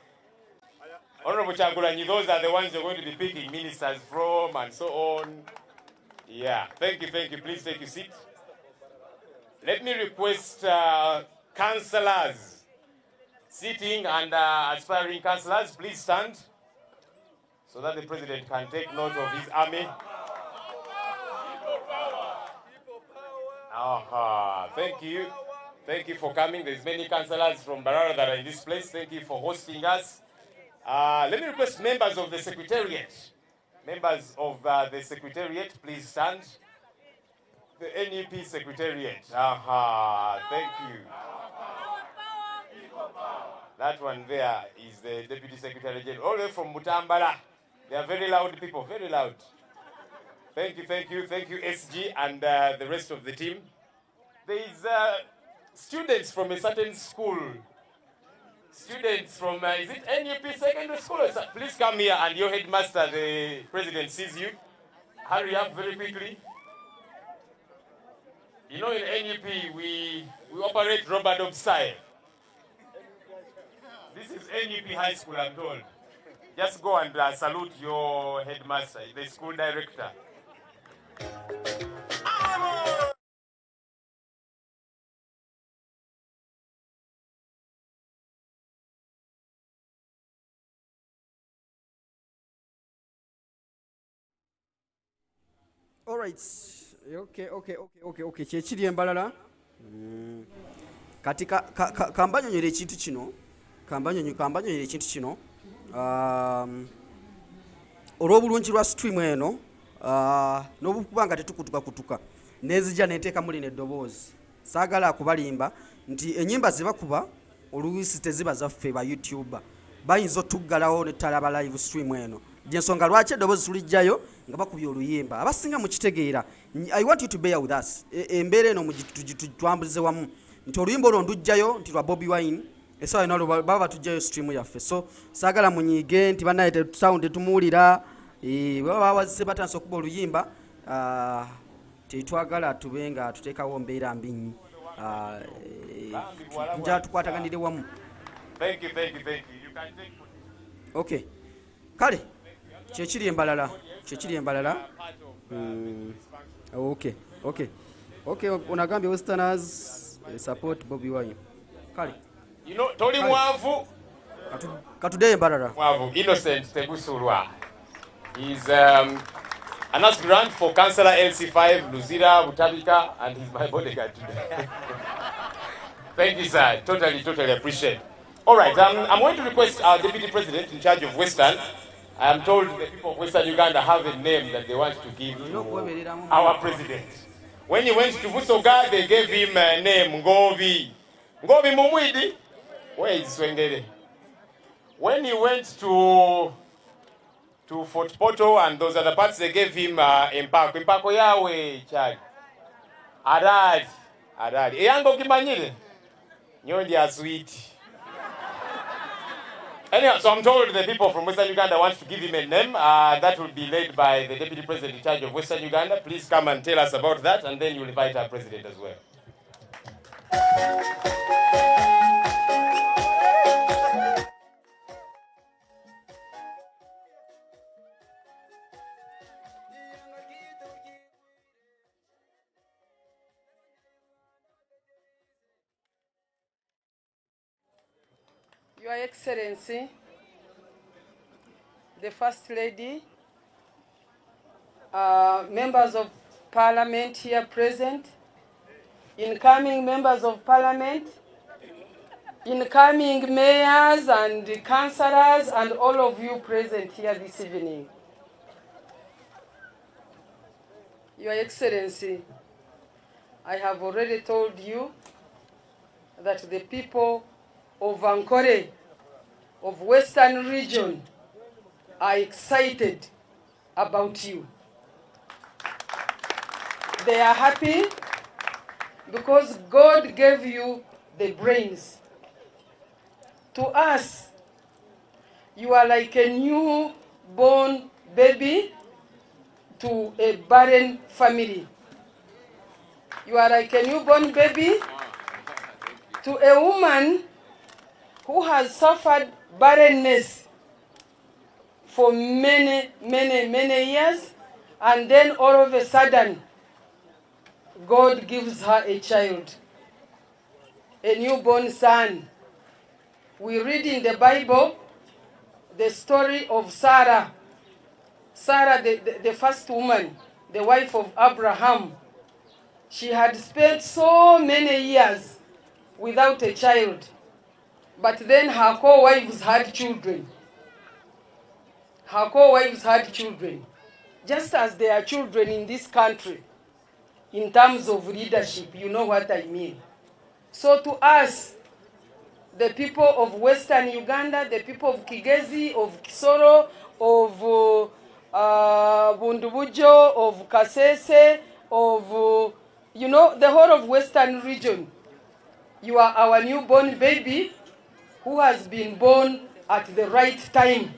Honorable Kyagulanyi, those are the ones you're going to be picking ministers from and so on. Yeah, thank you. Please take your seat. Let me request councillors sitting and aspiring councillors, please stand so that the president can take note of his army. Thank you for coming. There's many councillors from Mbarara that are in this place. Thank you for hosting us. Let me request members of the secretariat. Members of the secretariat, please stand. The NUP secretariat. Thank you. That one there is the deputy secretary general, all the way from Mutambala. They are very loud people, very loud. Thank you, SG and the rest of the team. There is students from a certain school. Students from, is it NUP secondary school? Please come here and your headmaster, the president, sees you. Hurry up very quickly. You know, in NUP, we operate rubber dub style. This is NUP High School, I'm told. Just go and salute your headmaster, the school director. All right. Okay. Kyekiri Mbarara. Kati kambanyonyera ekintu kino. Kambanyonyera ekintu kino. Olw'obulungi lwa stream eno, n'obukubanga tetukutuka. Nezija neteeka muli n'eddoboozi. Saagala kubalimba nti ennyimba zibakuba oluusi teziba zaffe ba YouTuber. Bayinza otuggalawo ne talaba live stream eno. Jensonga lwaki eddoboozi tulijjayo nga bakubye oluyimba. Abasinga mukitegeera. I want you to bear with us. Embeera eno twambulize wamu. Nti oluyimba olwo ndujjayo nti lwa Bobi Wine. Esawa eno baba batujjayo stream yaffe. So saagala munyiige nti bannaye sound tetumuwulira. Baba bawazise batansa okuba oluyimba. Tetwagala tube nga tuteekawo mbeera mbi nnyo. Nja tukwataganire wamu. Thank you. You can take. Okay. Kale. Kyekiri Mbarara. Okay. Unagambye Westerners support Bobi Wine. Kale. You know, Toli Mwavu. Katudde Mbarara. Mwavu, Innocent Tegusulwa. He's an aspirant for Councillor LC5, Luzira, Butabika, and he's my bodyguard today. Thank you, sir. Totally appreciate. All right, I'm going to request our Deputy President in charge of Western. I am told the people of Western Uganda have a name that they want to give to our president. When he went to Busoga, they gave him a name, Ngobi. Ngobi Mumwidi. Where is Swengere? When he went to Fort Portal and those other parts, they gave him Impako. Impako yawe, Chad. Arad. Eyango Kimanyile. Nyondi are sweet. Anyhow, so I'm told the people from Western Uganda want to give him a name. That will be led by the Deputy President in charge of Western Uganda. Please come and tell us about that, and then you'll invite our President as well. Your Excellency, the First Lady, members of Parliament here present, incoming members of Parliament, incoming mayors and councillors, and all of you present here this evening. Your Excellency, I have already told you that the people of Ankole, of Western region, are excited about you. They are happy because God gave you the brains. To us, you are like a newborn baby to a barren family. You are like a newborn baby to a woman who has suffered barrenness for many years, and then all of a sudden, God gives her a child, a newborn son. We read in the Bible the story of Sarah. Sarah, the first woman, the wife of Abraham. She had spent so many years without a child, but then her co-wives had children. Her co-wives had children, just as there are children in this country in terms of leadership. You know what I mean. So to us, the people of Western Uganda, the people of Kigezi, of Kisoro, of Bundubujo, of Kasese, of, you know, the whole of Western region, you are our newborn baby who has been born at the right time.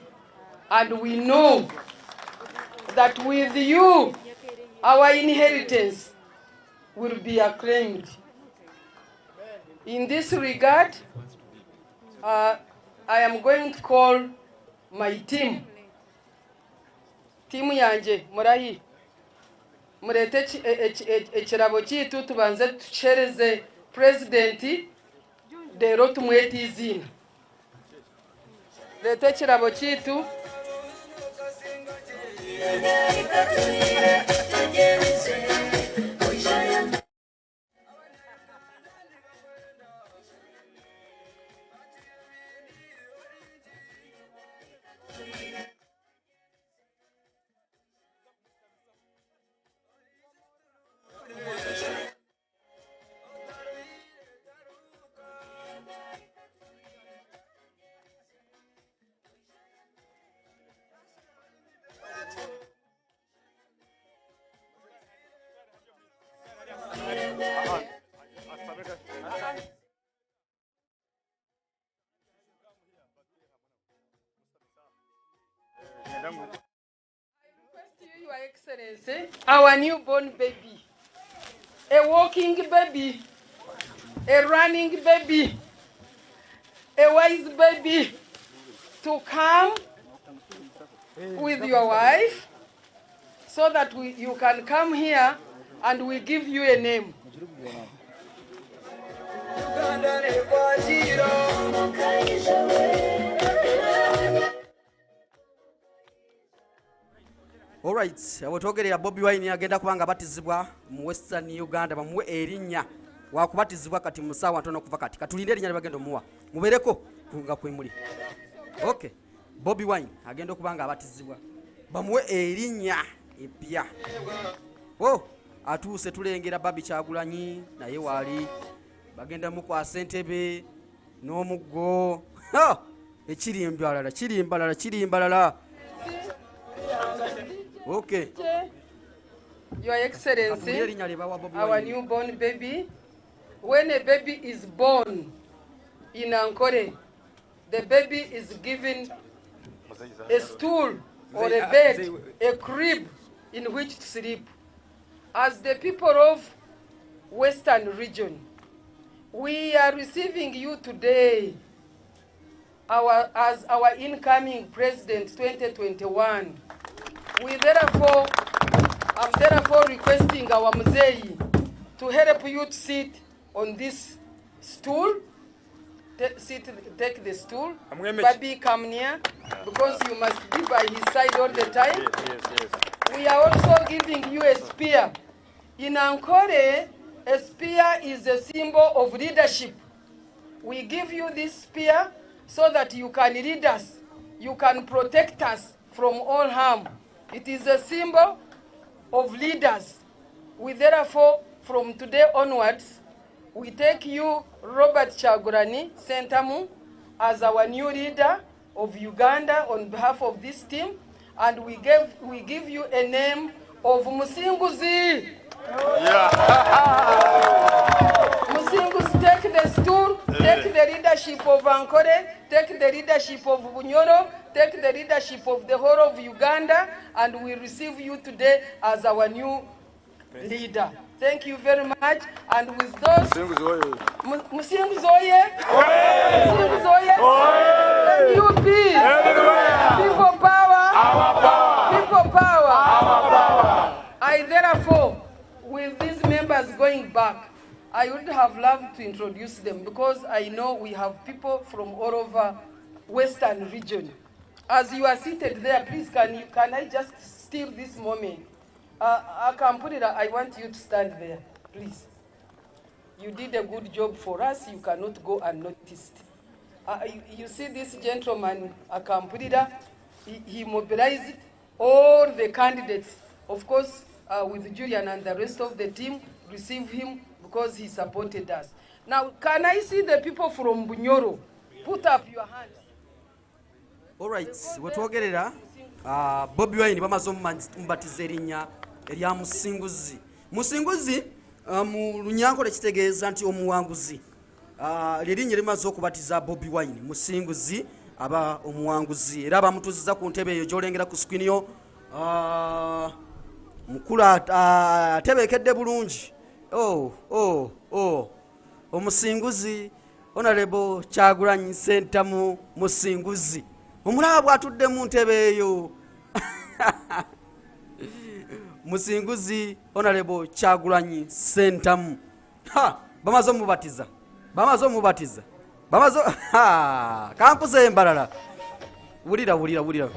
And we know that with you, our inheritance will be acclaimed. In this regard, I am going to call my team. Team yanje, murahi. Murete ekirabo kitu tubanze tuchereze presidenti dero tumwete izina. Lete ekirabo kitu. I request you, Your Excellency, our newborn baby, a walking baby, a running baby, a wise baby, to come with your wife so that you can come here and we give you a name. All right, abotwogerera Bobi Wine agenda kubanga batizibwa mu Western Uganda bamuwe erinnya wakubatizibwa kati musawa ntono kuva kati katulinde erinnya bagenda muwa mubereko kunga kwemuli. Okay, Bobi Wine agenda kubanga abatizibwa bamuwe erinnya epya. Oh, Atuuse tulengera Babi Kyagulanyi naye wali bagenda mukwasa entebe n'omuggo. Ekirimbalala. Okay. Your Excellency, our newborn baby, when a baby is born in Ankole, the baby is given a stool or a bed, a crib in which to sleep. As the people of Western region, we are receiving you today as our incoming President 2021. I'm therefore requesting our Mzee to help you to sit on this stool take the stool. Babi, come near, because you must be by his side all the time. Yes. We are also giving you a spear. In Ankole, a spear is a symbol of leadership. We give you this spear so that you can lead us. You can protect us from all harm. It is a symbol of leaders. We therefore, from today onwards, we take you, Robert Chagurani Sentamu, as our new leader of Uganda on behalf of this team, and we give you a name of Musinguzi. Musinguzi, take the stool, take the leadership of Ankole, take the leadership of Bunyoro, take the leadership of the whole of Uganda, and we receive you today as our new leader. Thank you very much. And with those, Musinguzi Oye, Musinguzi Oye, NUP, people power, our power, people power, our power. I therefore, with these members going back, I would have loved to introduce them because I know we have people from all over Western region. As you are seated there, please can I just steal this moment? I can put it. I want you to stand there, please. You did a good job for us. You cannot go unnoticed. You see this gentleman, Akampurida, he mobilized all the candidates. Of course, with Julian and the rest of the team, receive him because he supported us. Now, can I see the people from Bunyoro? Put up your hands. All right, wetwogerera Bobi Wine bamaze ombatiza erinnya erya Musinguzi. Musinguzi mu Lunyankole kitegeeza nti omuwanguzi. Lerinnya limaze okubatiza Bobi Wine. Musinguzi aba omuwanguzi. Era bamutuziza ku ntebe eyo gy'olengera ku screen yo. Mukulu atebekedde bulungi. Omusinguzi Honorary Kyagulanyi Ssentamu Musinguzi. Omulaba atudde mu ntebe eyo. Musinguzi Honorary Kyagulanyi Ssentamu. Bamaze omubatiza. Kankuze Mbarara. Wulira.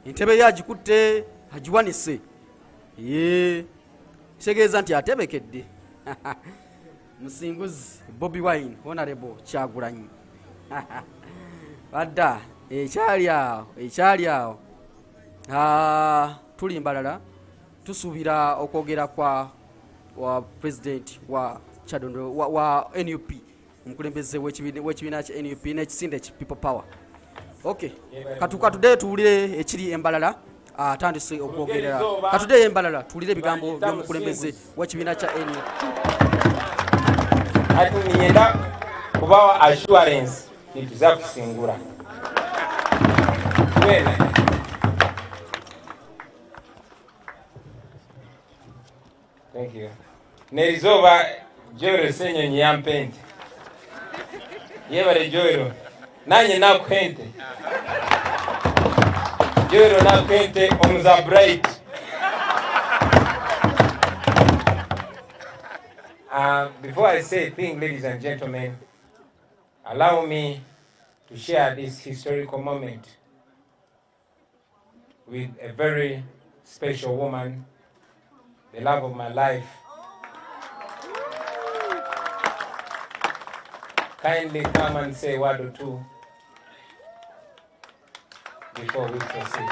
Entebe yagikutte agiwanise. Kitegeeza nti atebekedde. Musinguzi Bobi Wine Honorary Kyagulanyi. Badda ekyali awo tuli Mbarara tusuubira okwogera wa president wa Chadondo wa NUP omukulembeze w'ekibiina kya NUP n'ekisinde people power. Okay, katudde tuwulire ekiri Mbarara atandise okwogerera. Katudde Mbarara tuwulire ebigambo by'omukulembeze w'ekibiina kya NUP. Ati niyenda kubawa assurance nituza kusingura. Thank you. Nerizoba Joyro Senyonyi yampente. Yebare Joyro. Nanye nakwente. Joyro nakwente omuza bright. Before I say a thing, ladies and gentlemen, allow me to share this historical moment with a very special woman, the love of my life. Kindly come and say a word or two before we proceed.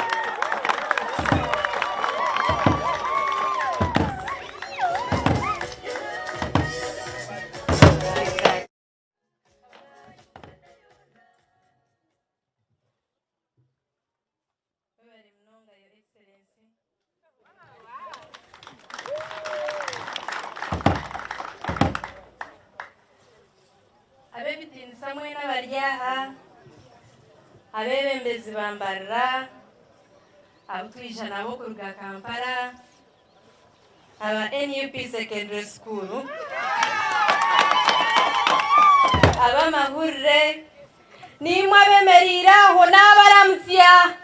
Abebembezi ba Mbarara, abutwisha nabo kuruga Kampala, aba NUP Secondary School, aba mahurre, nimwe abemerira aho n'abaramutya.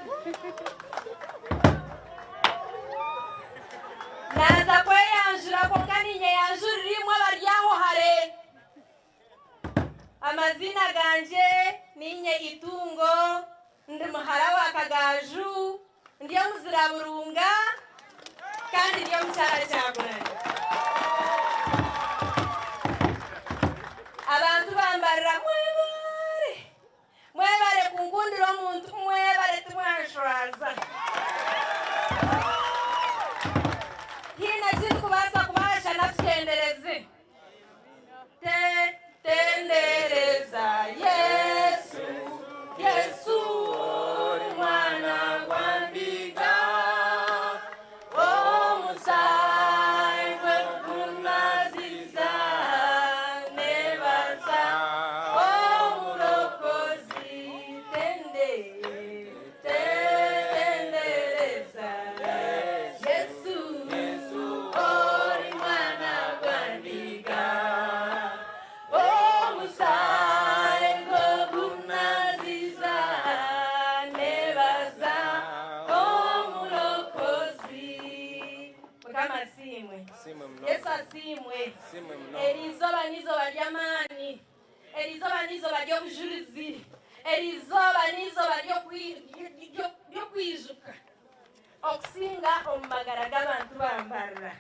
Naza kweyanjura ko kaninye yanjurira imwe baryaho hare. amazina ganje ninye Itungo ndi muhara wa Kagaju ndiyo muzira burunga kandi ndiyo mucyara cyaguranye abantu bambarira mwebare kungundira omuntu mwebare tumwanshwaza hina kiri kubasa kubasha natutendereze tendereza Yesu Yesu mwana wandiga omusaiwe kunaziza nebaza omulokozi tendereza Yesu ori mwana wandiga omusaiwe kunaziza nebaza omulokozi mukama simwe Yesu asimwe erizoba nizoba ly'amaani erizoba nizoba ly'obujulizi erizoba nizoba ly'okwijuka okusinga omu magara g'abantu bambarira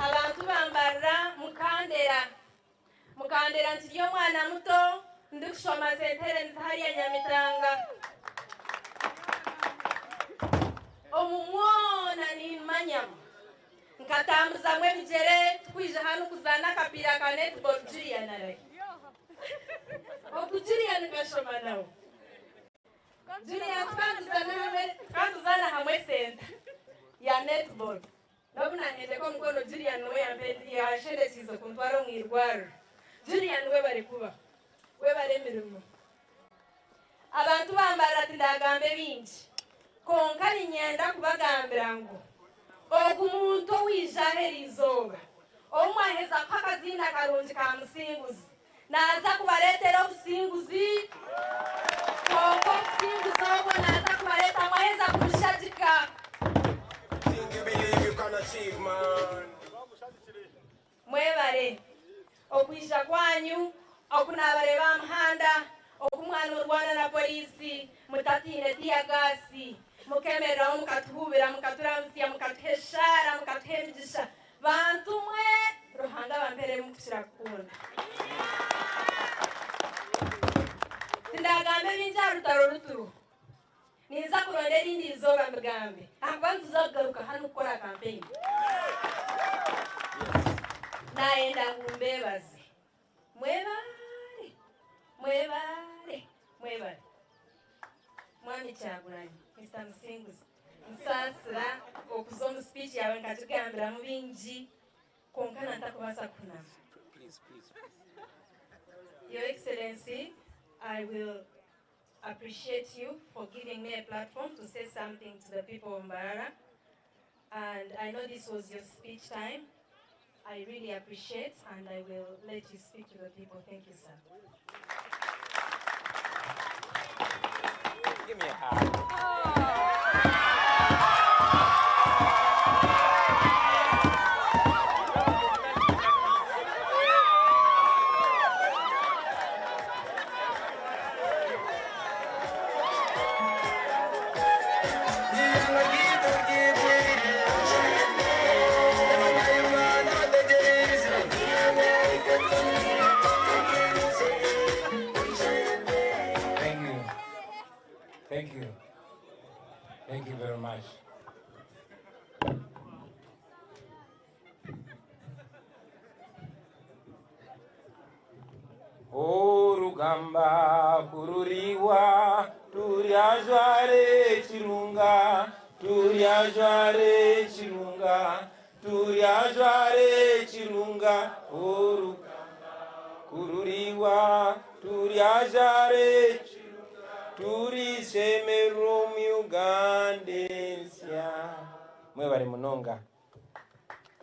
abantu bambarira mukandera nti ly'omwana muto ndi kushoma sentere hariya Nyamitanga omumwona nimanyamu nkatambuzamu ebigere tukwije hano kuzana akapira ka netball Julian okujuliyani ngashoma nawo Julian tukanduzana hamwe senta ya netball nabuna hendeko mukono Julian we yashendekiza kuntwara mwirwaro Julian we bari kuba we baremirimo abantu bambara ati ndagambe bingi konka ninyenda kubagambira ngo ogumuntu wijahera izoba omwaheza ko akazina karungi ka musinguzi naza kubaletera obusinguzi konka obusinguzi obwo naza kubaleta mwaheza kubushagika mwebare okwisha kwanyu okunabare bamuhanda okumwana urwana na polisi mutatine tiyagasi mukemereraho mukatuhubira mukaturamusya mukatuheshara mukatuhemigisha bantu mwe ruhanga bampere mukushira kukunda tindagambe binja rutaro ruturu niza kurondera irindi izoba mbigambe akuba ntuzagaruka hano gukora kampeyini nayenda ngumbebaze mwebare mwami cyaguranye Mr. Musinguzi nsasira okuza omu speech yawe nkatugambira mu bingi konka nantakubasa kunama Your Excellency, I will appreciate you for giving me a platform to say something to the people of Mbarara, and I know this was your speech time. I really appreciate, and I will let you speak to the people. Thank you, sir. Give me a hand. Thank you very much. Orugamba kururiwa turyajware chirunga turyajware chirunga turyajware chirunga orugamba kururiwa turyajware turishemeru Ugandensya mwe bari munonga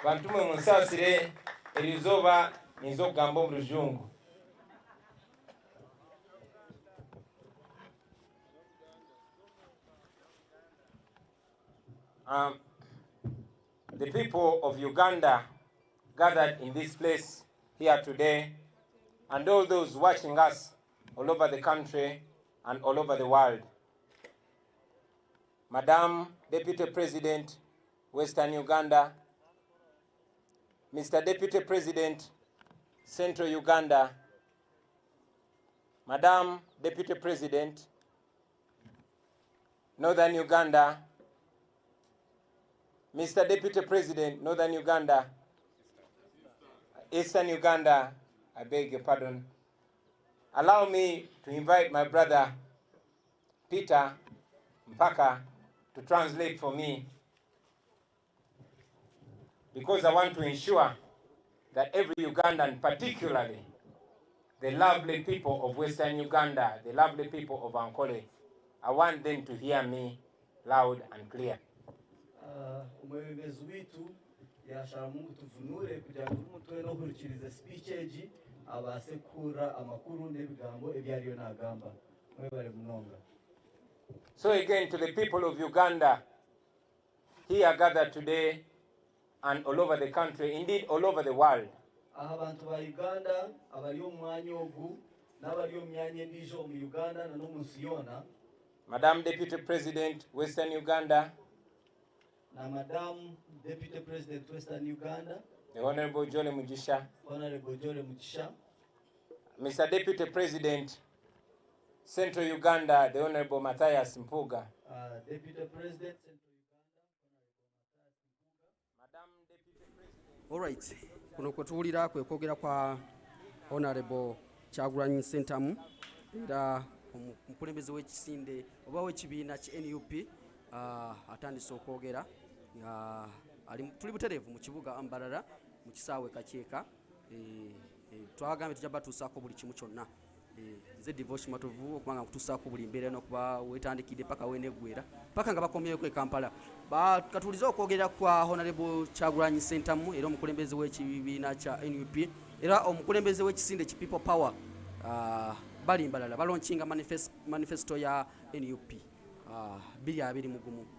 bantu mwe munsasire erizoba nizo gambo mu rujungu the people of Uganda gathered in this place here today, and all those watching us all over the country and all over the world. Madam Deputy President, Western Uganda, Mr. Deputy President, Central Uganda, Madam Deputy President, Northern Uganda, Mr. Deputy President, Northern Uganda, Eastern Uganda, I beg your pardon. Allow me to invite my brother, Peter Mpaka, to translate for me, because I want to ensure that every Ugandan, particularly the lovely people of Western Uganda, the lovely people of Ankole, I want them to hear me loud and clear. Umuyobozi witu yashara Mungu tuvunure kugira ngo umutwe no kurikiriza speech egi abase kura amakuru n'ebigambo ebyariyo nagamba mwebale munonga. So again, to the people of Uganda here gathered today and all over the country, indeed all over the world, abantu ba Uganda abali omwanya ogu n'abali omyanya endijo mu Uganda na no munsi yona, Madam Deputy President, Western Uganda, na Madam Deputy President, Western Uganda, the Honorable Jole Mugisha, Honorable Jole Mugisha, Mr. Deputy President, Central Uganda, the Honorable Matthias Mpuga, Deputy President, Central Uganda, Madam Deputy President. All right. Kuno kwetuulira kwe kwogera kwa Honorable Kyagulanyi Ssentamu era omukulembeze w'ekisinde oba w'ekibiina ki NUP atandise okwogera tuli butereevu mu kibuga Mbarara mu kisaawe Kakyeka twagambye tujja batuusaako buli kimu kyonna nze devotion matovu okubanga kutuusaako buli mbeera n'okuba weetandikidde paka weeneggwera paka nga bakomyeko e Kampala katuulize okwogera kwa Honorable Kyagulanyi Ssentamu era omukulembeze w'ekibiina kya NUP era omukulembeze w'ekisinde ki People Power bali Mbarara balonkinga manifesto ya NUP 2021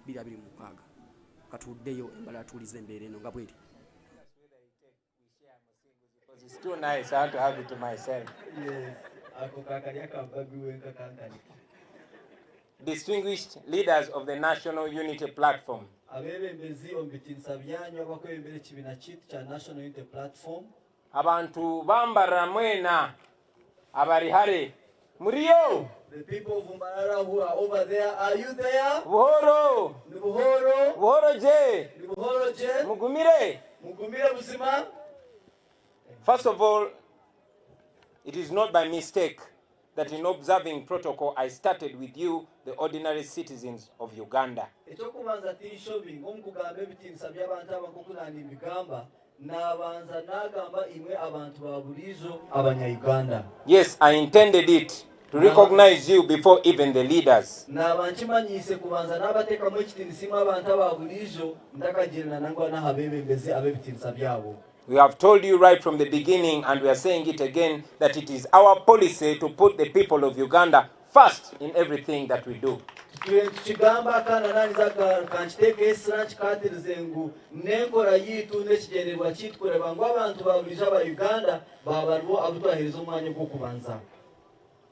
2026 katuddeyo Mbarara tuulize embeera eno nga bweri. It's too nice, I have to have it to myself. Yes. Distinguished leaders of the National Unity Platform, abantu bambara mwena abarihare muriyo. The people of Mbarara who are over there, are you there? Buhoro. Buhoro. Buhoro je. Buhoro je. Mugumire. Mugumire busima. First of all, it is not by mistake that in observing protocol I started with you, the ordinary citizens of Uganda. Yes, I intended it to recognize you before even the leaders. We have told you right from the beginning, and we are saying it again, that it is our policy to put the people of Uganda first in everything that we do.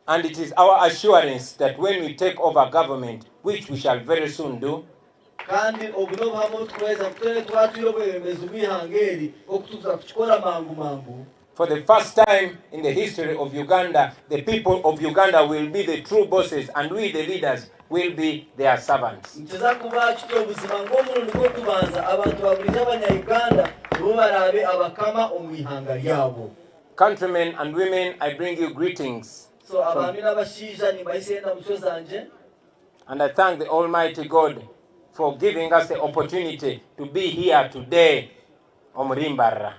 And it is our assurance that when we take over government, which we shall very soon do, for the first time in the history of Uganda, the people of Uganda will be the true bosses, and we, the leaders, will be their servants. Countrymen and women, I bring you greetings. And I thank the Almighty God for giving us the opportunity to be here today on Mbarara.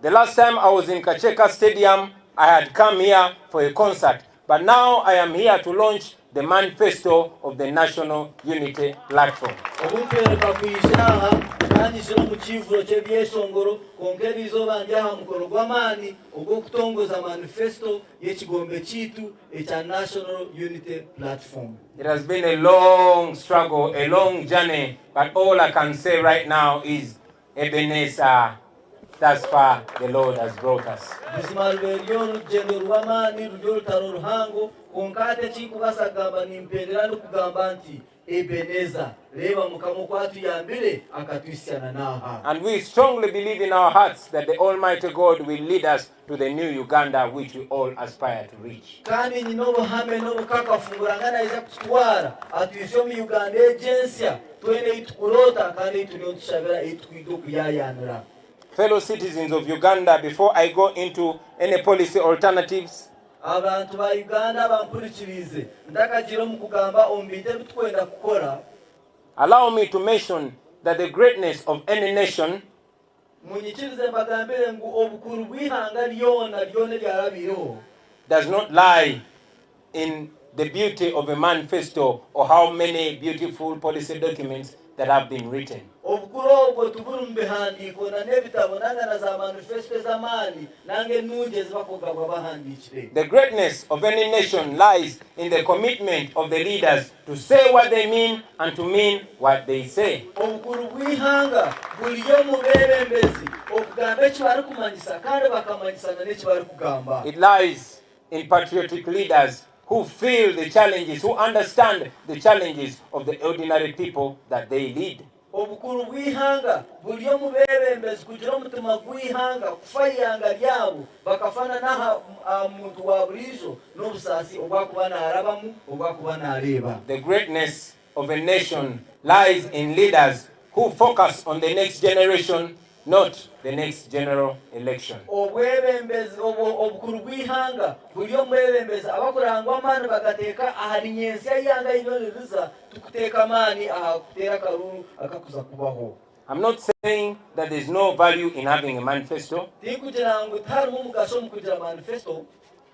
The last time I was in Kakyeka Stadium, I had come here for a concert, But now I am here to launch the Manifesto of the National Unity Platform. Obumpereka kwishaha kandi shiro mu kivulo ky'ebyesongoro konkera izoba ndyaha mukoro gw'amaani ogw'okutongoza manifesto y'ekigombe kiitu ekya National Unity Platform. It has been a long struggle, a long journey, but all I can say right now is Ebenezer, thus far the Lord has brought us. And we strongly believe in our hearts that the Almighty God will lead us to the new Uganda which we all aspire to reach. Fellow citizens of Uganda, before I go into any policy alternatives, allow me to mention that the greatness of any nation does not lie in the beauty of a manifesto or how many beautiful policy documents that have been written. The greatness of any nation lies in the commitment of the leaders to say what they mean and to mean what they say. It lies in patriotic leaders who feel the challenges, who understand the challenges of the ordinary people that they lead. The greatness of a nation lies in leaders who focus on the next generation, not the next general election. I'm not saying that there's no value in having a manifesto,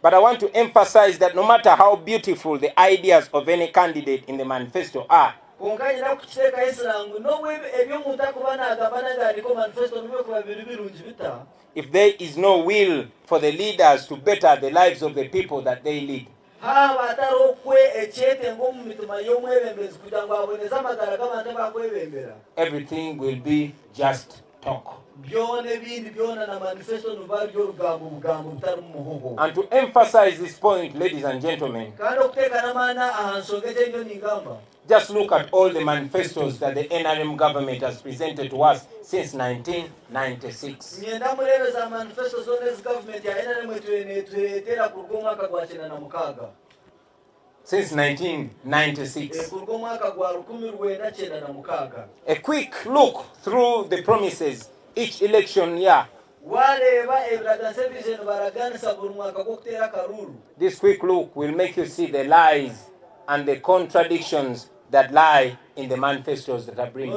but I want to emphasize that no matter how beautiful the ideas of any candidate in the manifesto are, if there is no will for the leaders to better the lives of the people that they lead, everything will be just talk. And to emphasize this point, ladies and gentlemen, just look at all the manifestos that the NRM government has presented to us since 1996. Since 1996. A quick look through the promises each election year. This quick look will make you see the lies and the contradictions that lie in the manifestos that are bringing.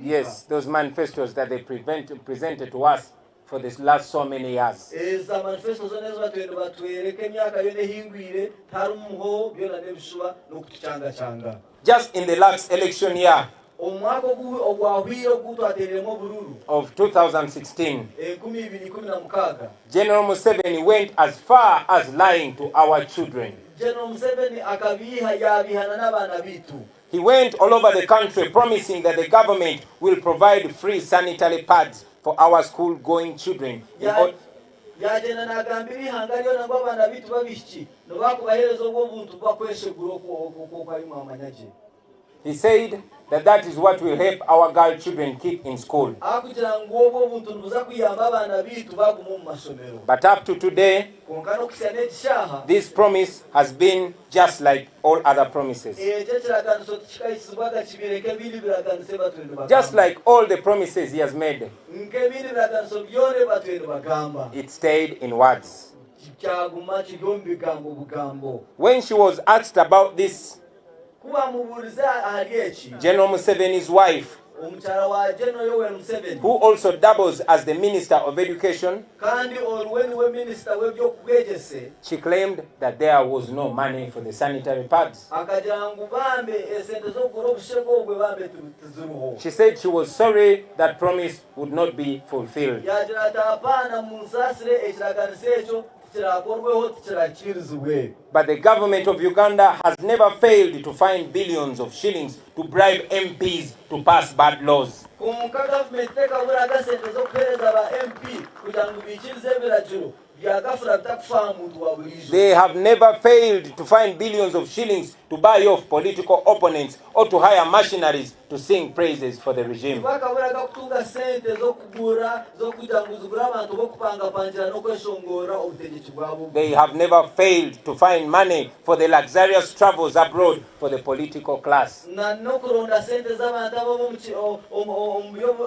Yes, those manifestos that they presented to us for this last so many years. Just in the last election year of 2016, General Museveni went as far as lying to our children. He went all over the country promising that the government will provide free sanitary pads for our school-going children. He said that that is what will help our girl children keep in school. But up to today, this promise has been just like all other promises. Just like all the promises he has made, it stayed in words. When she was asked about this, General Museveni's wife omukyala wa General Yoweri Museveni, who also doubles as the Minister of Education, kandi olweni we minister w'ebyokubwegese, she claimed that there was no money for the sanitary pads. akagira ngu bambe esente z'okugura obushego obwe bambe tuziruho. She said she was sorry that promise would not be fulfilled. Yagira ati apaana munsasire ekiraganiso ekyo kirakorweho tikirakirizibwe. But the government of Uganda has never failed to find billions of shillings to bribe MPs to pass bad laws. Konka gavumenti tekaburaga sente z'okuheereza ba MP kugira ngu biikirize ebiragiro byagafuna bitakufa muntu wa bulijjo. They have never failed to find billions of shillings to buy off political opponents or to hire mercenaries to sing praises for the regime. Bakaburaga kutunga sente z'okugura z'okugira ngu zigure abantu b'okupangapangira n'okweshongora obutegetsi bwabo. They have never failed to find money for the luxurious travels abroad for the political class. Na n'okuronda sente z'abantu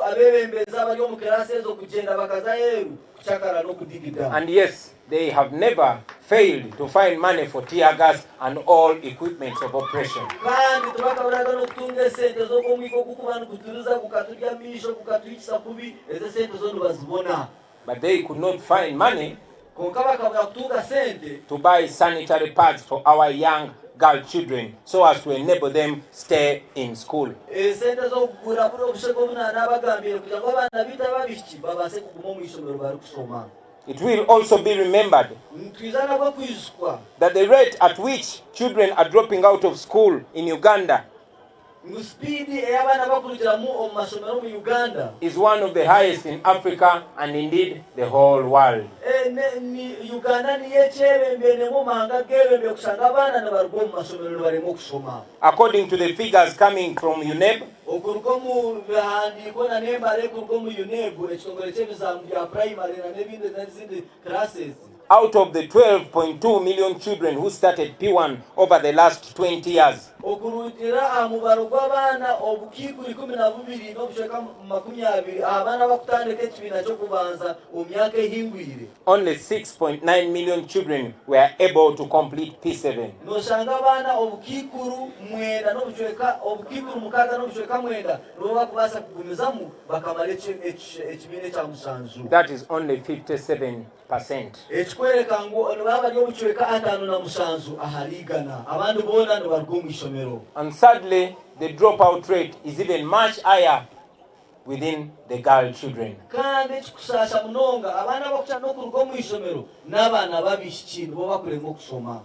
abebembezi abali omu kirasi ez'okugenda bakazayeeru kucakara n'okudigida. And yes, they have never failed to find money for tear gas and all equipment of operation. Kandi tubakaburaga n'okutunga esente z'okwomwiko okukuba nikuturiza kukatulya misho kukatuyisa kubi ezo sente zo nibazibona. But they could not find money Konka bakabura kutunga sente to buy sanitary pads for our young girl children so as to enable them stay in school. esente z'okugura buli obushego obunaana abagambire kugira ngu abaana biita babishiki babaase kuguma omu ishomero bari kusoma. It will also be remembered Ntwiza nabwo kwijukwa that the rate at which children are dropping out of school in Uganda ngu sipiidi ey'abaana bakulukiramu omu masomero mu Uganda is one of the highest in Africa and indeed the whole world. Uganda niyo ekyebembere mu mahanga g'ebembere kushanga abaana nibaruga omu masomero nibarema okusoma. According to the figures coming from UNEP, Okuruga omu bihandiiko na n'embara ekuruga omu UNEB ekitongole ky'ebizamu bya primary na n'ezindi classes, out of the 12.2 million children who started P1 over the last 20 years, okurutira aha mubaro gw'abaana obukiikuri 12 n'obucweka 20 abaana bakutandika ekibiina ky'okubanza omu myaka ehingwire, only 6.9 million children were able to complete P7. noshanga abaana obukiikuru 9 n'obucweka obukiikuru 6 n'obucweka 9 nibo bakubaasa kugumizamu bakamala ekibiina ekya musanju. That is only 57%. Ekikwereka ngu baba bali obucweka 57 ahaliigana abandi boona nibaruga omu ishomero. And sadly, the dropout rate is even much higher within the girl children. Kandi ekikusaasa munonga abaana bakukyana n'okuruga omu ishomero n'abaana babishiki nibo bakulema okusoma.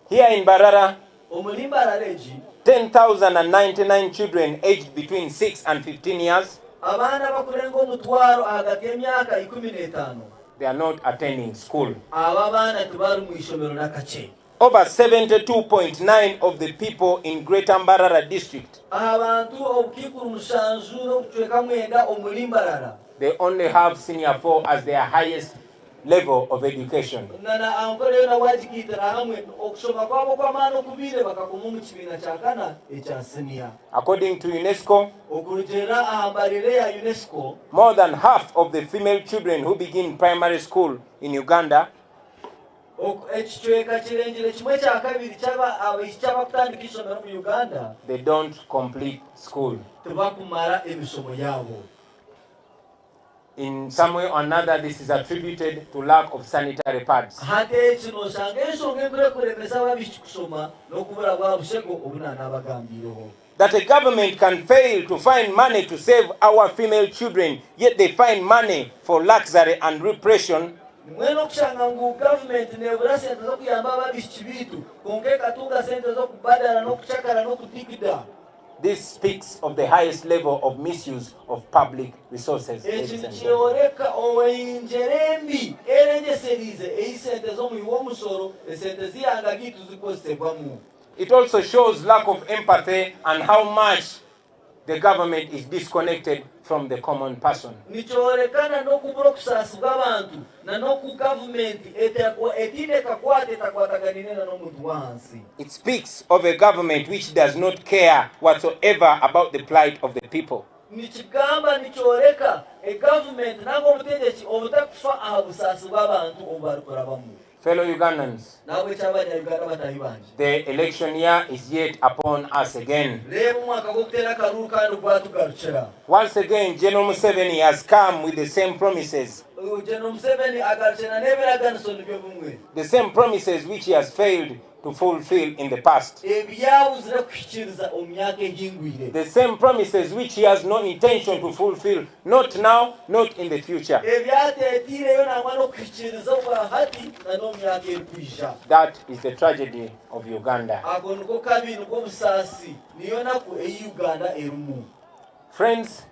Here in Mbarara, Omuli Mbarara egi 10,099 children aged between 6 and 15 years, abaana bakulenga omutwaro ahagati y'emyaka 15 they are not attending school. aba abaana tibari mu ishomero n'akakye. Over 72.9% of the people in Greater Mbarara district, Abantu obukiikuru 7 n'obucweka 9 omuli Mbarara they only have senior 4 as their highest level of education. nana ankola yona wajikiitira hamwe okusoma kwabo kw'amaani okubire bakakoma omu kibiina kya kana ekya senior. According to UNESCO, Okurugirira aha mbalire ya UNESCO, more than half of the female children who begin primary school in Uganda ekicweka kirengire kimwe kya kabiri abaishiki abakutandika ishomero mu Uganda they don't complete school. tebakumara emisomo yaabo. In some way or another, this is attributed to lack of sanitary pads. Hati eki noshanga ensonga ekure kuremesa ababishiki kusoma n'okubura bwa bushego obunaana abagambireho. That a government can fail to find money to save our female children, yet they find money for luxury and repression, Mweno kushanga ngu government nebura sente z'okuyamba ababishiki bitu konka ekatunga sente z'okubadala n'okucakara n'okudigida. this speaks of the highest level of misuse of public resources. Ekintu kyoreka oweyinjere embi erengeserize eyisente z'omuyiwa omusoro esente ziyanga gitu zikozesebwamu. It also shows lack of empathy and how much the government is disconnected from the common person. Nikyorekana n'okubura okusaasibwa abantu na n'oku government etindekakwata etakwataganine na n'omuntu wansi. It speaks of a government which does not care whatsoever about the plight of the people. Nikigamba nikyoreka government nanga obutegetsi obutakufa aha busaasi bw'abantu obu barikurabamu. Fellow Ugandans, the election year is yet upon us again. Once again, General Museveni has come with the same promises. The same promises which he has failed to fulfill in the past. The same promises which he has no intention to fulfill, not now, not in the future. That is the tragedy of Uganda. Friends,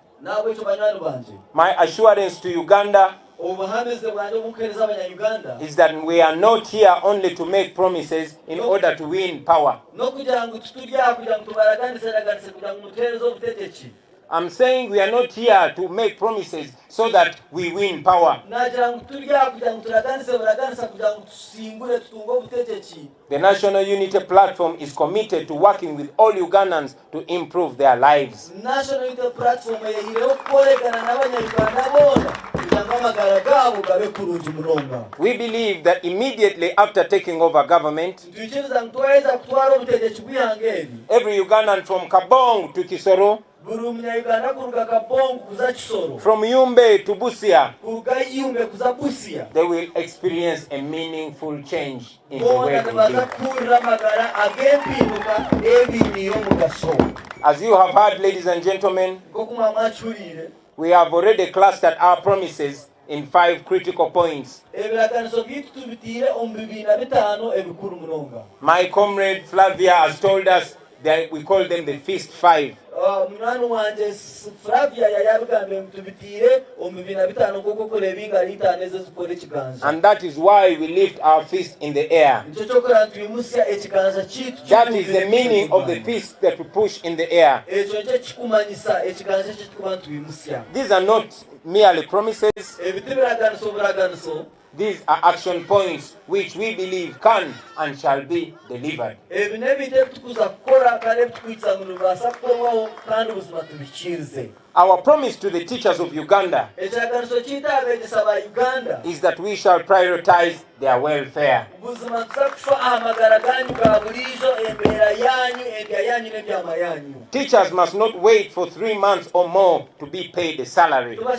my assurance to Uganda is that we are not here only to make promises in order to win power. I'm saying we are not here to make promises so that we win power. The National Unity Platform is committed to working with all Ugandans to improve their lives. National Unity Platform we believe that immediately after taking over government, every Ugandan from Kabong to Kisoro, from Yumbe to Busia, they will experience a meaningful change in the way they live. As you have heard, ladies and gentlemen, we have already clustered our promises in 5 critical points. My comrade Flavia has told us that we call them the Feast 5. And that is why we lift our fist in the air. That is the meaning of the fist that we push in the air. These are not merely promises. These are action points which we believe can and shall be delivered. Our promise to the teachers of Uganda is that we shall prioritize their welfare. Teachers must not wait for 3 months or more to be paid a salary. A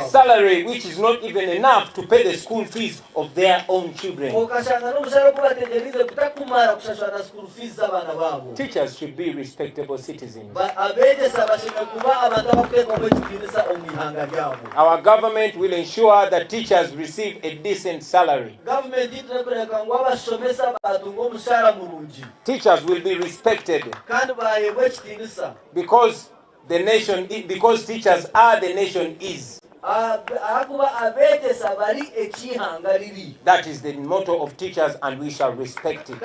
salary which is not even enough to pay the school fees of their own children. Teachers should be respectable citizens. Our government will ensure that teachers receive a decent salary. Teachers will be respected because teachers are the nation is. That is the motto of teachers, and we shall respect it.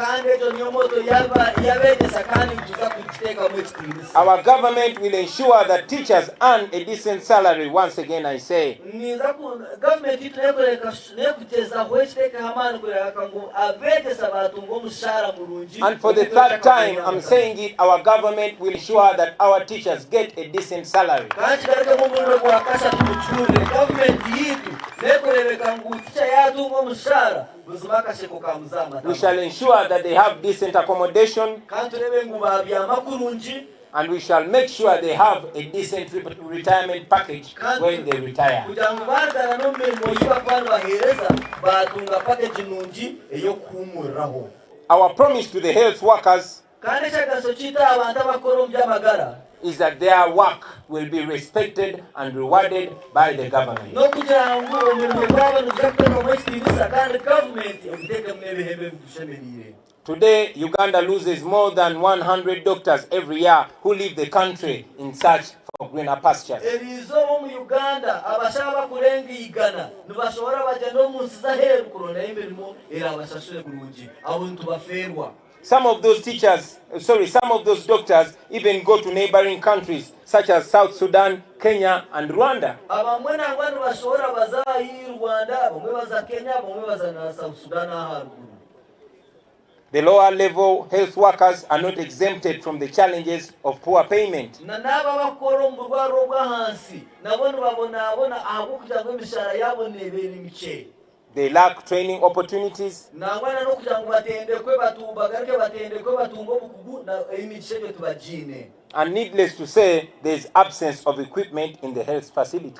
Our government will ensure that teachers earn a decent salary. Once again, I say. And for the 3rd time, I'm saying it, our government will ensure that our teachers get a decent salary. We shall ensure that they have decent accommodation, and we shall make sure they have a decent retirement package when they retire. Our promise to the health workers is that their work will be respected and rewarded by the government. Today, Uganda loses more than 100 doctors every year who leave the country in search for greener pastures. Some of those doctors even go to neighboring countries such as South Sudan, Kenya, and Rwanda. The lower level health workers are not exempted from the challenges of poor payment. They lack training opportunities. And needless to say, there is absence of equipment in the health facilities.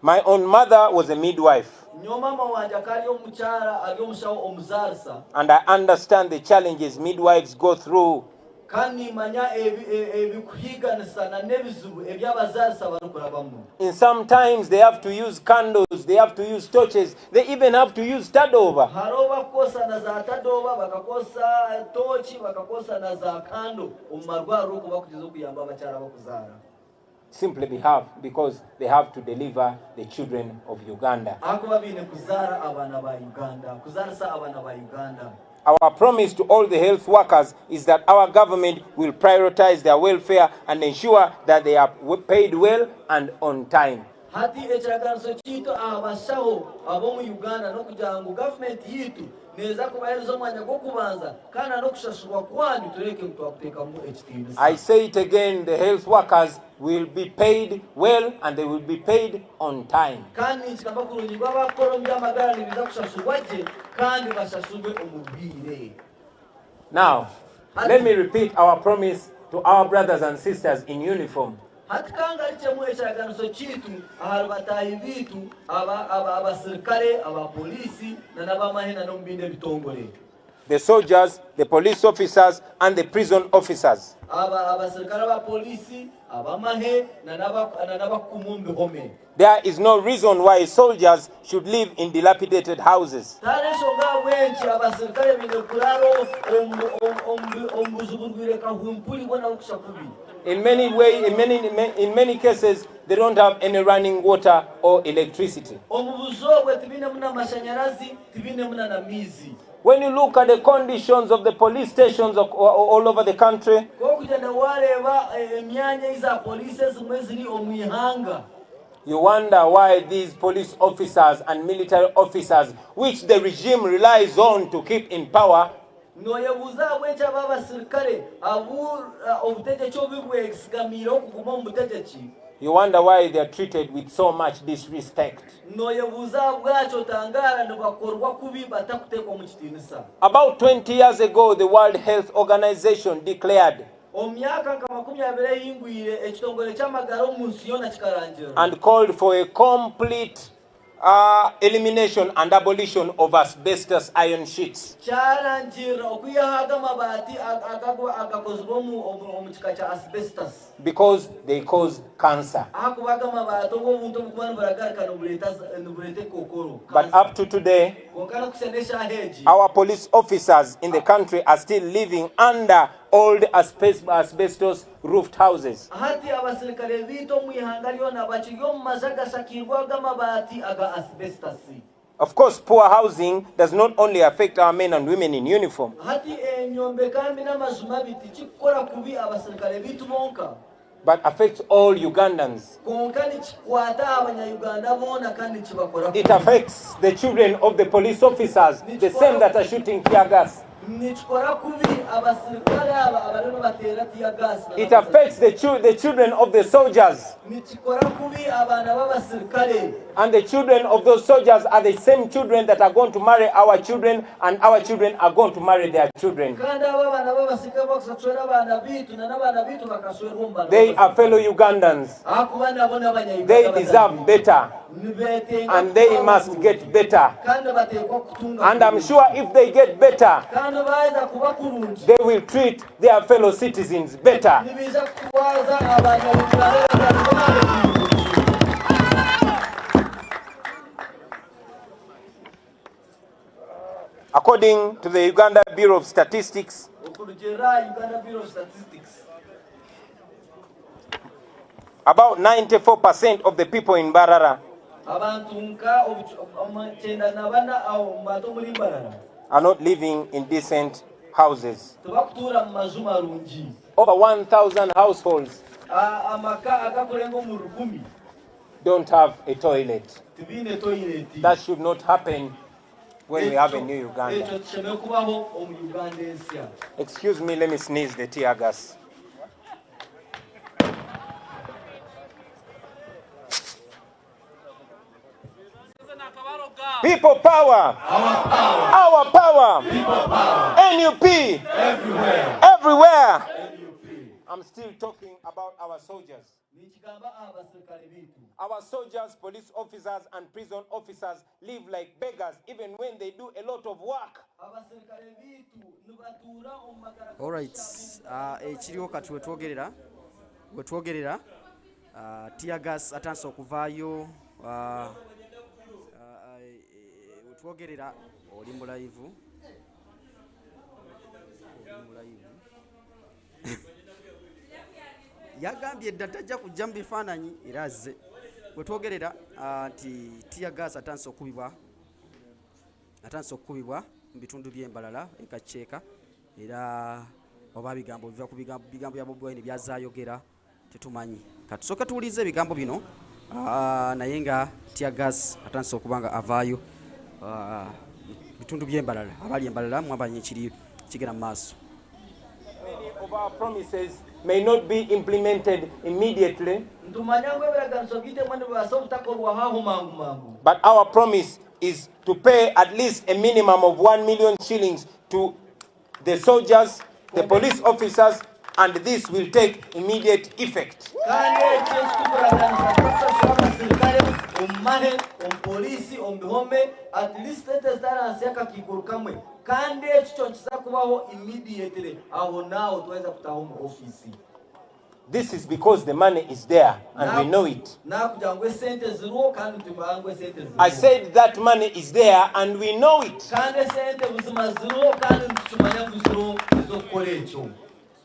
My own mother was a midwife, and I understand the challenges midwives go through. In sometimes they have to use candles, they have to use torches, they even have to use tadova. Simply because they have to deliver the children of Uganda. Our promise to all the health workers is that our government will prioritize their welfare and ensure that they are paid well and on time. I say it again, the health workers will be paid well and they will be paid on time. Now, let me repeat our promise to our brothers and sisters in uniform. The soldiers, the police officers, and the prison officers. There is no reason why soldiers should live in dilapidated houses. In many cases, they don't have any running water or electricity. When you look at the conditions of the police stations all over the country, you wonder why these police officers and military officers, which the regime relies on to keep in power, you wonder why they are treated with so much disrespect. About 20 years ago, the World Health Organization declared and called for a complete elimination and abolition of asbestos iron sheets. Because they cause cancer. But up to today, our police officers in the country are still living under old asbestos roofed houses. Of course, poor housing does not only affect our men and women in uniform, but affects all Ugandans. It affects the children of the police officers, the same that are shooting tear gas. It affects the children of the soldiers. And the children of those soldiers are the same children that are going to marry our children, and our children are going to marry their children. They are fellow Ugandans. They deserve better. And they must get better. And I'm sure if they get better, they will treat their fellow citizens better. According to the Uganda Bureau of Statistics, about 94% of the people in Mbarara are not living in decent houses. Over 1,000 households don't have a toilet. That should not happen when we have a new Uganda. Excuse me, let me sneeze the tear gas. People power. Our power. People power. NUP. Everywhere. Everywhere. I'm still talking about our soldiers. Our soldiers, police officers, and prison officers live like beggars even when they do a lot of work. All right. Ekiriwo kati wetwogerera tear gas atandise okuvaayo wetwogerera oli mu live yagambye edda tajja kujja mu bifaananyi era azze wetwogerera nti tear gas atandise okukubibwa mu bitundu by'Embarara ekaceeka era oba bigambo biva ku bigambo bya Bobi Wine byazaayogera tetumanyi katusooka tuwulize ebigambo bino naye nga tear gas atandise okuba nga avaayo bitundu by'Embarara abali Embarara mwabanye kigenda mu maaso. Many of our promises may not be implemented immediately, but our promise is to pay at least a minimum of 1 million shillings to the soldiers, the police officers, and this will take immediate effect. This is because the money is there and we know it. I said that money is there and we know it.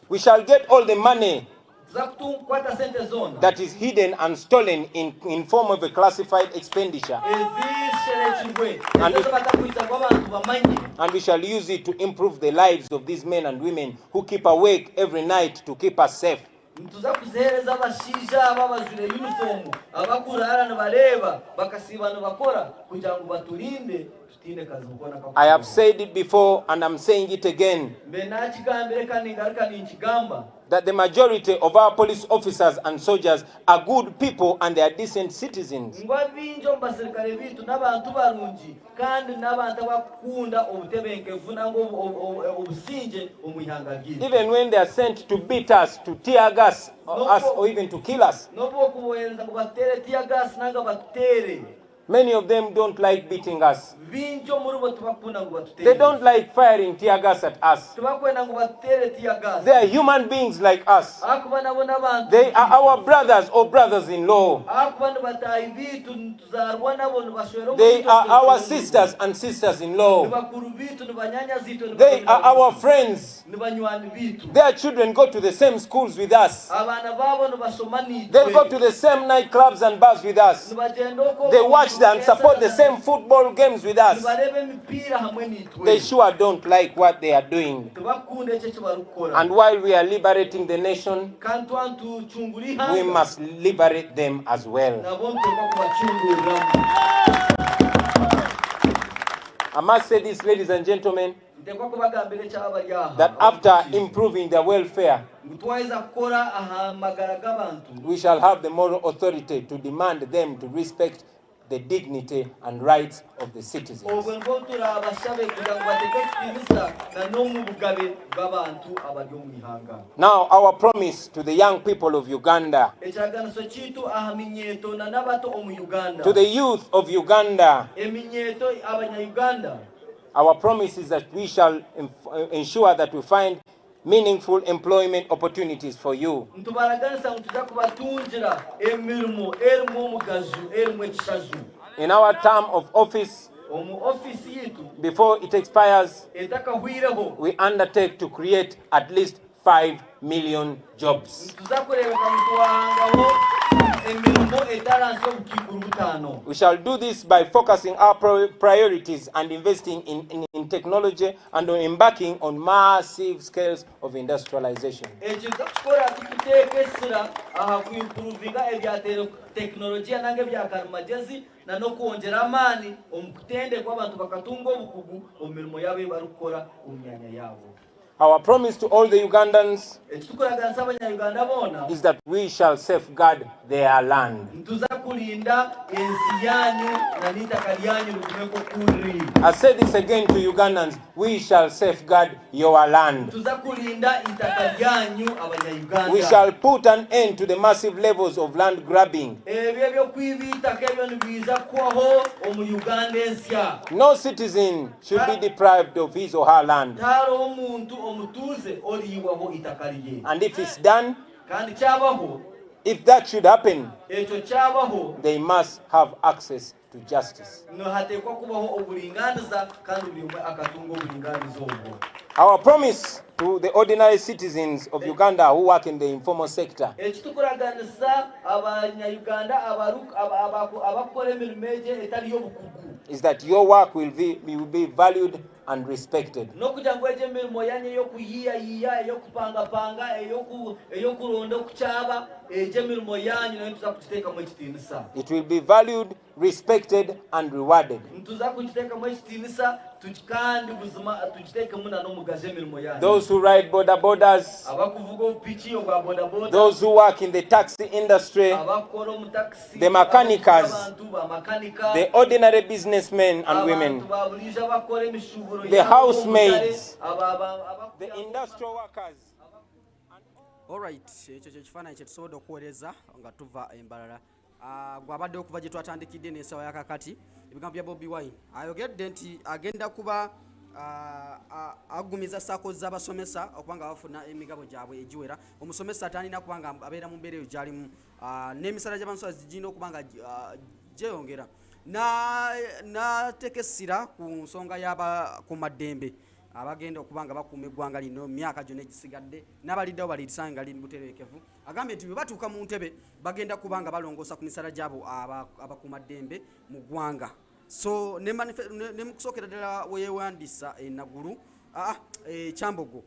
We shall get all the money that is hidden and stolen in form of a classified expenditure. And we shall use it to improve the lives of these men and women who keep awake every night to keep us safe. I have said it before and I'm saying it again, that the majority of our police officers and soldiers are good people and they are decent citizens. Even when they are sent to beat us, to tear gas us, or even to kill us, many of them don't like beating us. They don't like firing tear gas at us. They are human beings like us. They are our brothers or brothers-in-law. They are our sisters and sisters-in-law. They are our friends. Their children go to the same schools with us. They go to the same nightclubs and bars with us. They watch and support the same football games with us. They sure don't like what they are doing. And while we are liberating the nation, we must liberate them as well. I must say this, ladies and gentlemen, that after improving their welfare, we shall have the moral authority to demand them to respect the dignity and rights of the citizens. Now, our promise to the young people of Uganda, to the youth of Uganda, our promise is that we shall ensure that we find meaningful employment opportunities for you. In our term of office, before it expires, we undertake to create at least 5 million jobs. We shall do this by focusing our priorities and investing in in technology and on embarking on massive scales of industrialization. Teknolojia nange bya karumagezi na no kuongera amani omukutende kw'abantu bakatunga obukugu omirimo yabo barukora umyanya yabo. Our promise to all the Ugandans is that we shall safeguard their land. I say this again to Ugandans, we shall safeguard your land. We shall put an end to the massive levels of land grabbing. No citizen should be deprived of his or her land. And if it's done, if that should happen, they must have access to justice. Our promise to the ordinary citizens of Uganda who work in the informal sector is that your work will be valued and respected. It will be valued, respected, and rewarded. Those who ride border borders, those who work in the taxi industry, the mechanics, the ordinary businessmen and women, the housemaids, the industrial workers. All right, ekyo kifaananyi kye tusobola okuweereza nga tuva Mbarara. Gwabadde okuva gye twatandikidde n'essawa ya kakati ebigambo bya Bobi Wine ayogedde nti agenda kuba agumiza sako z'abasomesa okubanga bafuna emigabo gyabwe egiwera. Omusomesa atandina kubanga abeera mu mbeera eyo gy'alimu n'emisala gy'abamusomesa gigenda okubanga gyeyongera. N'atekesira ku nsonga y'abakuumaddembe abagenda okubanga bakuuma eggwanga lino myaka gyonna egisigadde n'abaliddewo balirisanga nga liri butereekevu. Agambye nti bwe batuuka mu ntebe bagenda kubanga balongoosa ku misala gyabo abakuumaddembe mu ggwanga. So ne mu kusookera ddala we yeewandiisa Naguru Kyambogo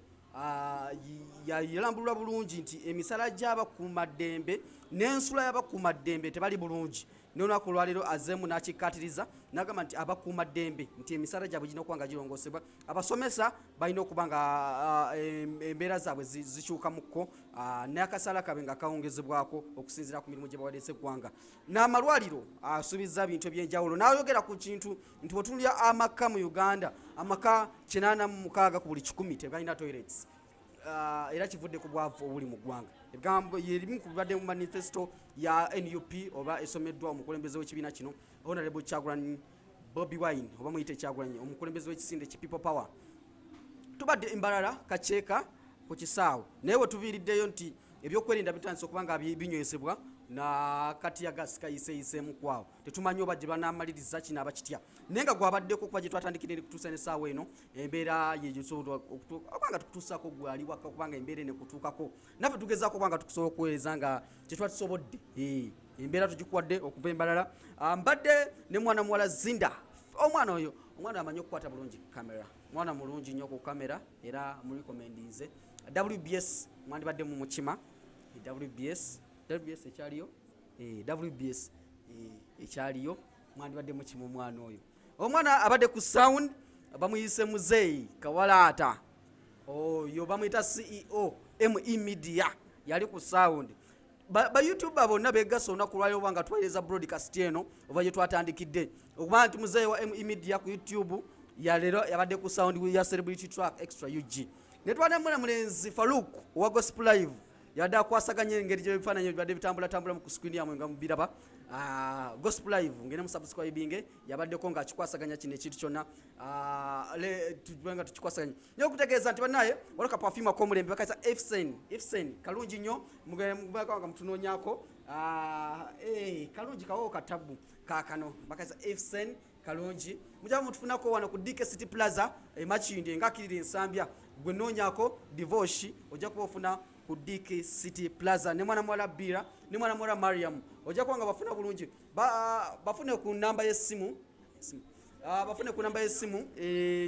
yalambulula bulungi nti emisala gy'abakuumaddembe n'ensula y'abakuumaddembe tebali bulungi. N'olunaku olwaleero azeemu n'akikkaatiriza n'agamba nti abakuumaddembe nti emisala gyabwe girina okuba nga girongoosebwa. Abasomesa balina okuba nga embeera zaabwe zikyukamukko n'akasala kabwe nga kawongezebwako okusinziira ku mirimu gye bawaddeese eggwanga. N'amalwaliro asuubizza bintu eby'enjawulo. N'ayogera ku kintu nti bw'otunulira amaka mu Uganda amaka 86 ku buli 100 tebalina toilets. Era kivudde ku bwavu obuli mu ggwanga. Ebigambo yerimu ku bibadde mu manifesto ya NUP oba esomeddwa omukulembeze w'ekibiina kino Honorary Kyagulanyi Bobi Wine oba muyite Kyagulanyi omukulembeze w'ekisinde ki People Power. Tubadde Mbarara kaceeka ku kisaawe naye we tuviiriddeyo nti ebyokwerinda bitandise okuba nga binywesebwa na kati ya gas kayiseeyiseemu kwawo. Tetumanyi oba gye banaamaliriza kino abakitya naye nga gwabaddeko okuva gye twatandikira kutuusa n'essaawa eno embeera yegisobola okubanga tukutuusaako gwe ali waka okubanga embeera eno ekutuukako naffe tugezaako okubanga tukusobola okuweereza nga kye twatusobodde embeera tugikuwadde okuva Mbarara. Mbadde ne mwana muwala Zinda. Omwana oyo omwana amanyi okukwata bulungi kamera, mwana mulungi nnyo ku kamera era mulikomendinze. WBS mwandibadde mu mukima WBS ekyaliyo WBS ekyaliyo mwandibadde mu kimu omwana oyo. Omwana abadde ku sound bamuyise Muzeeyi Kawalaata oyo bamuyita CEO ME Media yali ku sound. Ba YouTuber bonna begasa olunaku lwaliro obanga tuweereza broadcast eno oba gye twatandikidde okuba nti Muzeeyi wa ME Media ku YouTube yalero yabadde ku sound ya celebrity track extra UG. Ne twanemula mulenzi Farouk wa Gospel Live yadde akwasaganya engeri gye bifaananyi bibadde bitambula mu ku screen yamwe nga mubiraba. Gospel Live ngene mu subscribing yabaddeko nga akikwasaganya kino ekintu kyonna tubenga tukikwasaganya nyo okutegeeza nti banaye waloka perfume akomulembe bakaisa Fsen kalungi nnyo mugamba nga mutunoonyako kalungi kawo katabu kakano bakaisa Fsen kalungi mujaba mutufunako wano ku DK City Plaza Machindi ngakirira ensambya gwe noonyako divorce ojja kuba ofuna ku DK City Plaza ne mwana mwala Bira ne mwana mwala Mariam ojja kuba nga bafuna bulungi bafune ku namba y'essimu bafune ku namba y'essimu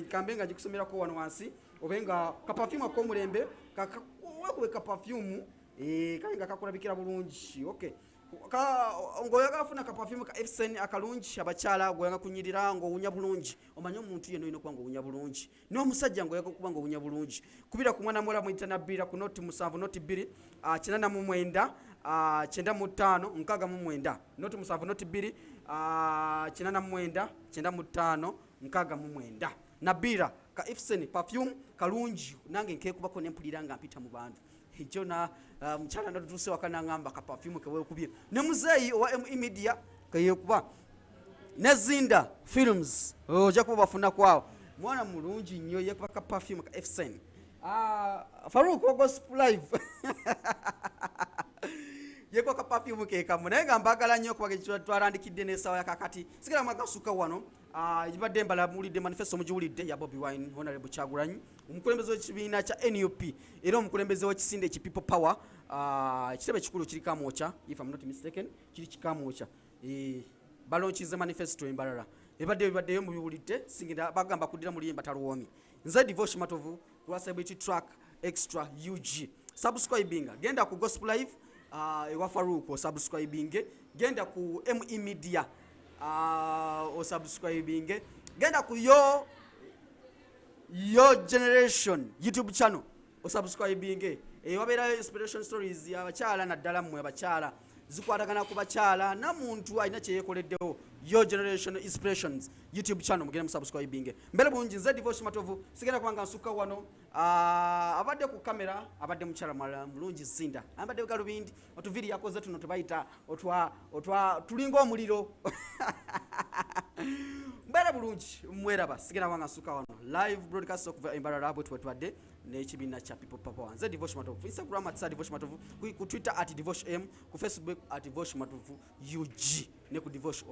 kambe nga gikusomera wano wansi obenga ka perfume akomulembe kakwe ka perfume kali nga kakulabikira bulungi. Okay, ngoyagala funa ka perfume ka Efsen akalungi abakyala goyanga kunyirira ng'owunya bulungi omanye omuntu yenna olina okuba ng'owunya bulungi n'omusajja ngoyagala okuba ng'owunya bulungi kubira ku mwana muwala muyita Nabira ku noti 7 noti 2 89 95 69 noti 7 noti 2 89 95 69 Nabira ka Efsen perfume kalungi nange nkekubako nempulira nga mpita mu bantu Jona mchana ndo tuse wakana ngamba ka perfume ke wekubye ne muzeyi wa media kayekuba nezinda films jakuba bafuna kwao mwana mulungi nnyo yekuba ka perfume ka Efsen Farouk gospel live yekuba ka perfume ke kamunenga mbagala nnyo kuba twarandikidde nesawa yakakati sigala magasuka wano ibadde mbala mulidde manifesto mujiwulidde ya Bobi Wine Honorary Kyagulanyi omukulembeze w'ekibiina kya NUP era omukulembeze w'ekisinde ki People Power ekitebe kikulu kiri Kamwocha if I'm not mistaken kiri Kamwocha balonchize manifesto Mbarara ebaddeyo mubiwulidde singira bagamba kuddira muliyimba taluwomi nze Devotion Matovu kwa celebrity track extra UG subscribing genda ku gospel live ewa Farouk o subscribing genda ku ME media o subscribing genda ku yo generation YouTube channel o subscribing wabera inspiration stories ya bakyala naddala mmwe abakyala zikwatagana ku bakyala na muntu alina kye yekoleddewo yo generation inspirations YouTube channel mugende subscribing mbele bulungi nze Devotion Matovu sigenda kubanga nsuka wano abadde ku kamera abadde mukyala mala mulungi Zinda abadde galubindi otuviri yakoze tuno tubayita otwa tulinga omuliro mbele bulungi mweraba sigenda kubanga nsuka wano live broadcast of Mbarara bwetwadde n'ekibiina kya People Power nze Devotion Matovu Instagram @Devotion Matovu ku Twitter @Devotion M ku Facebook @Devotion Matovu UG ne ku Devotion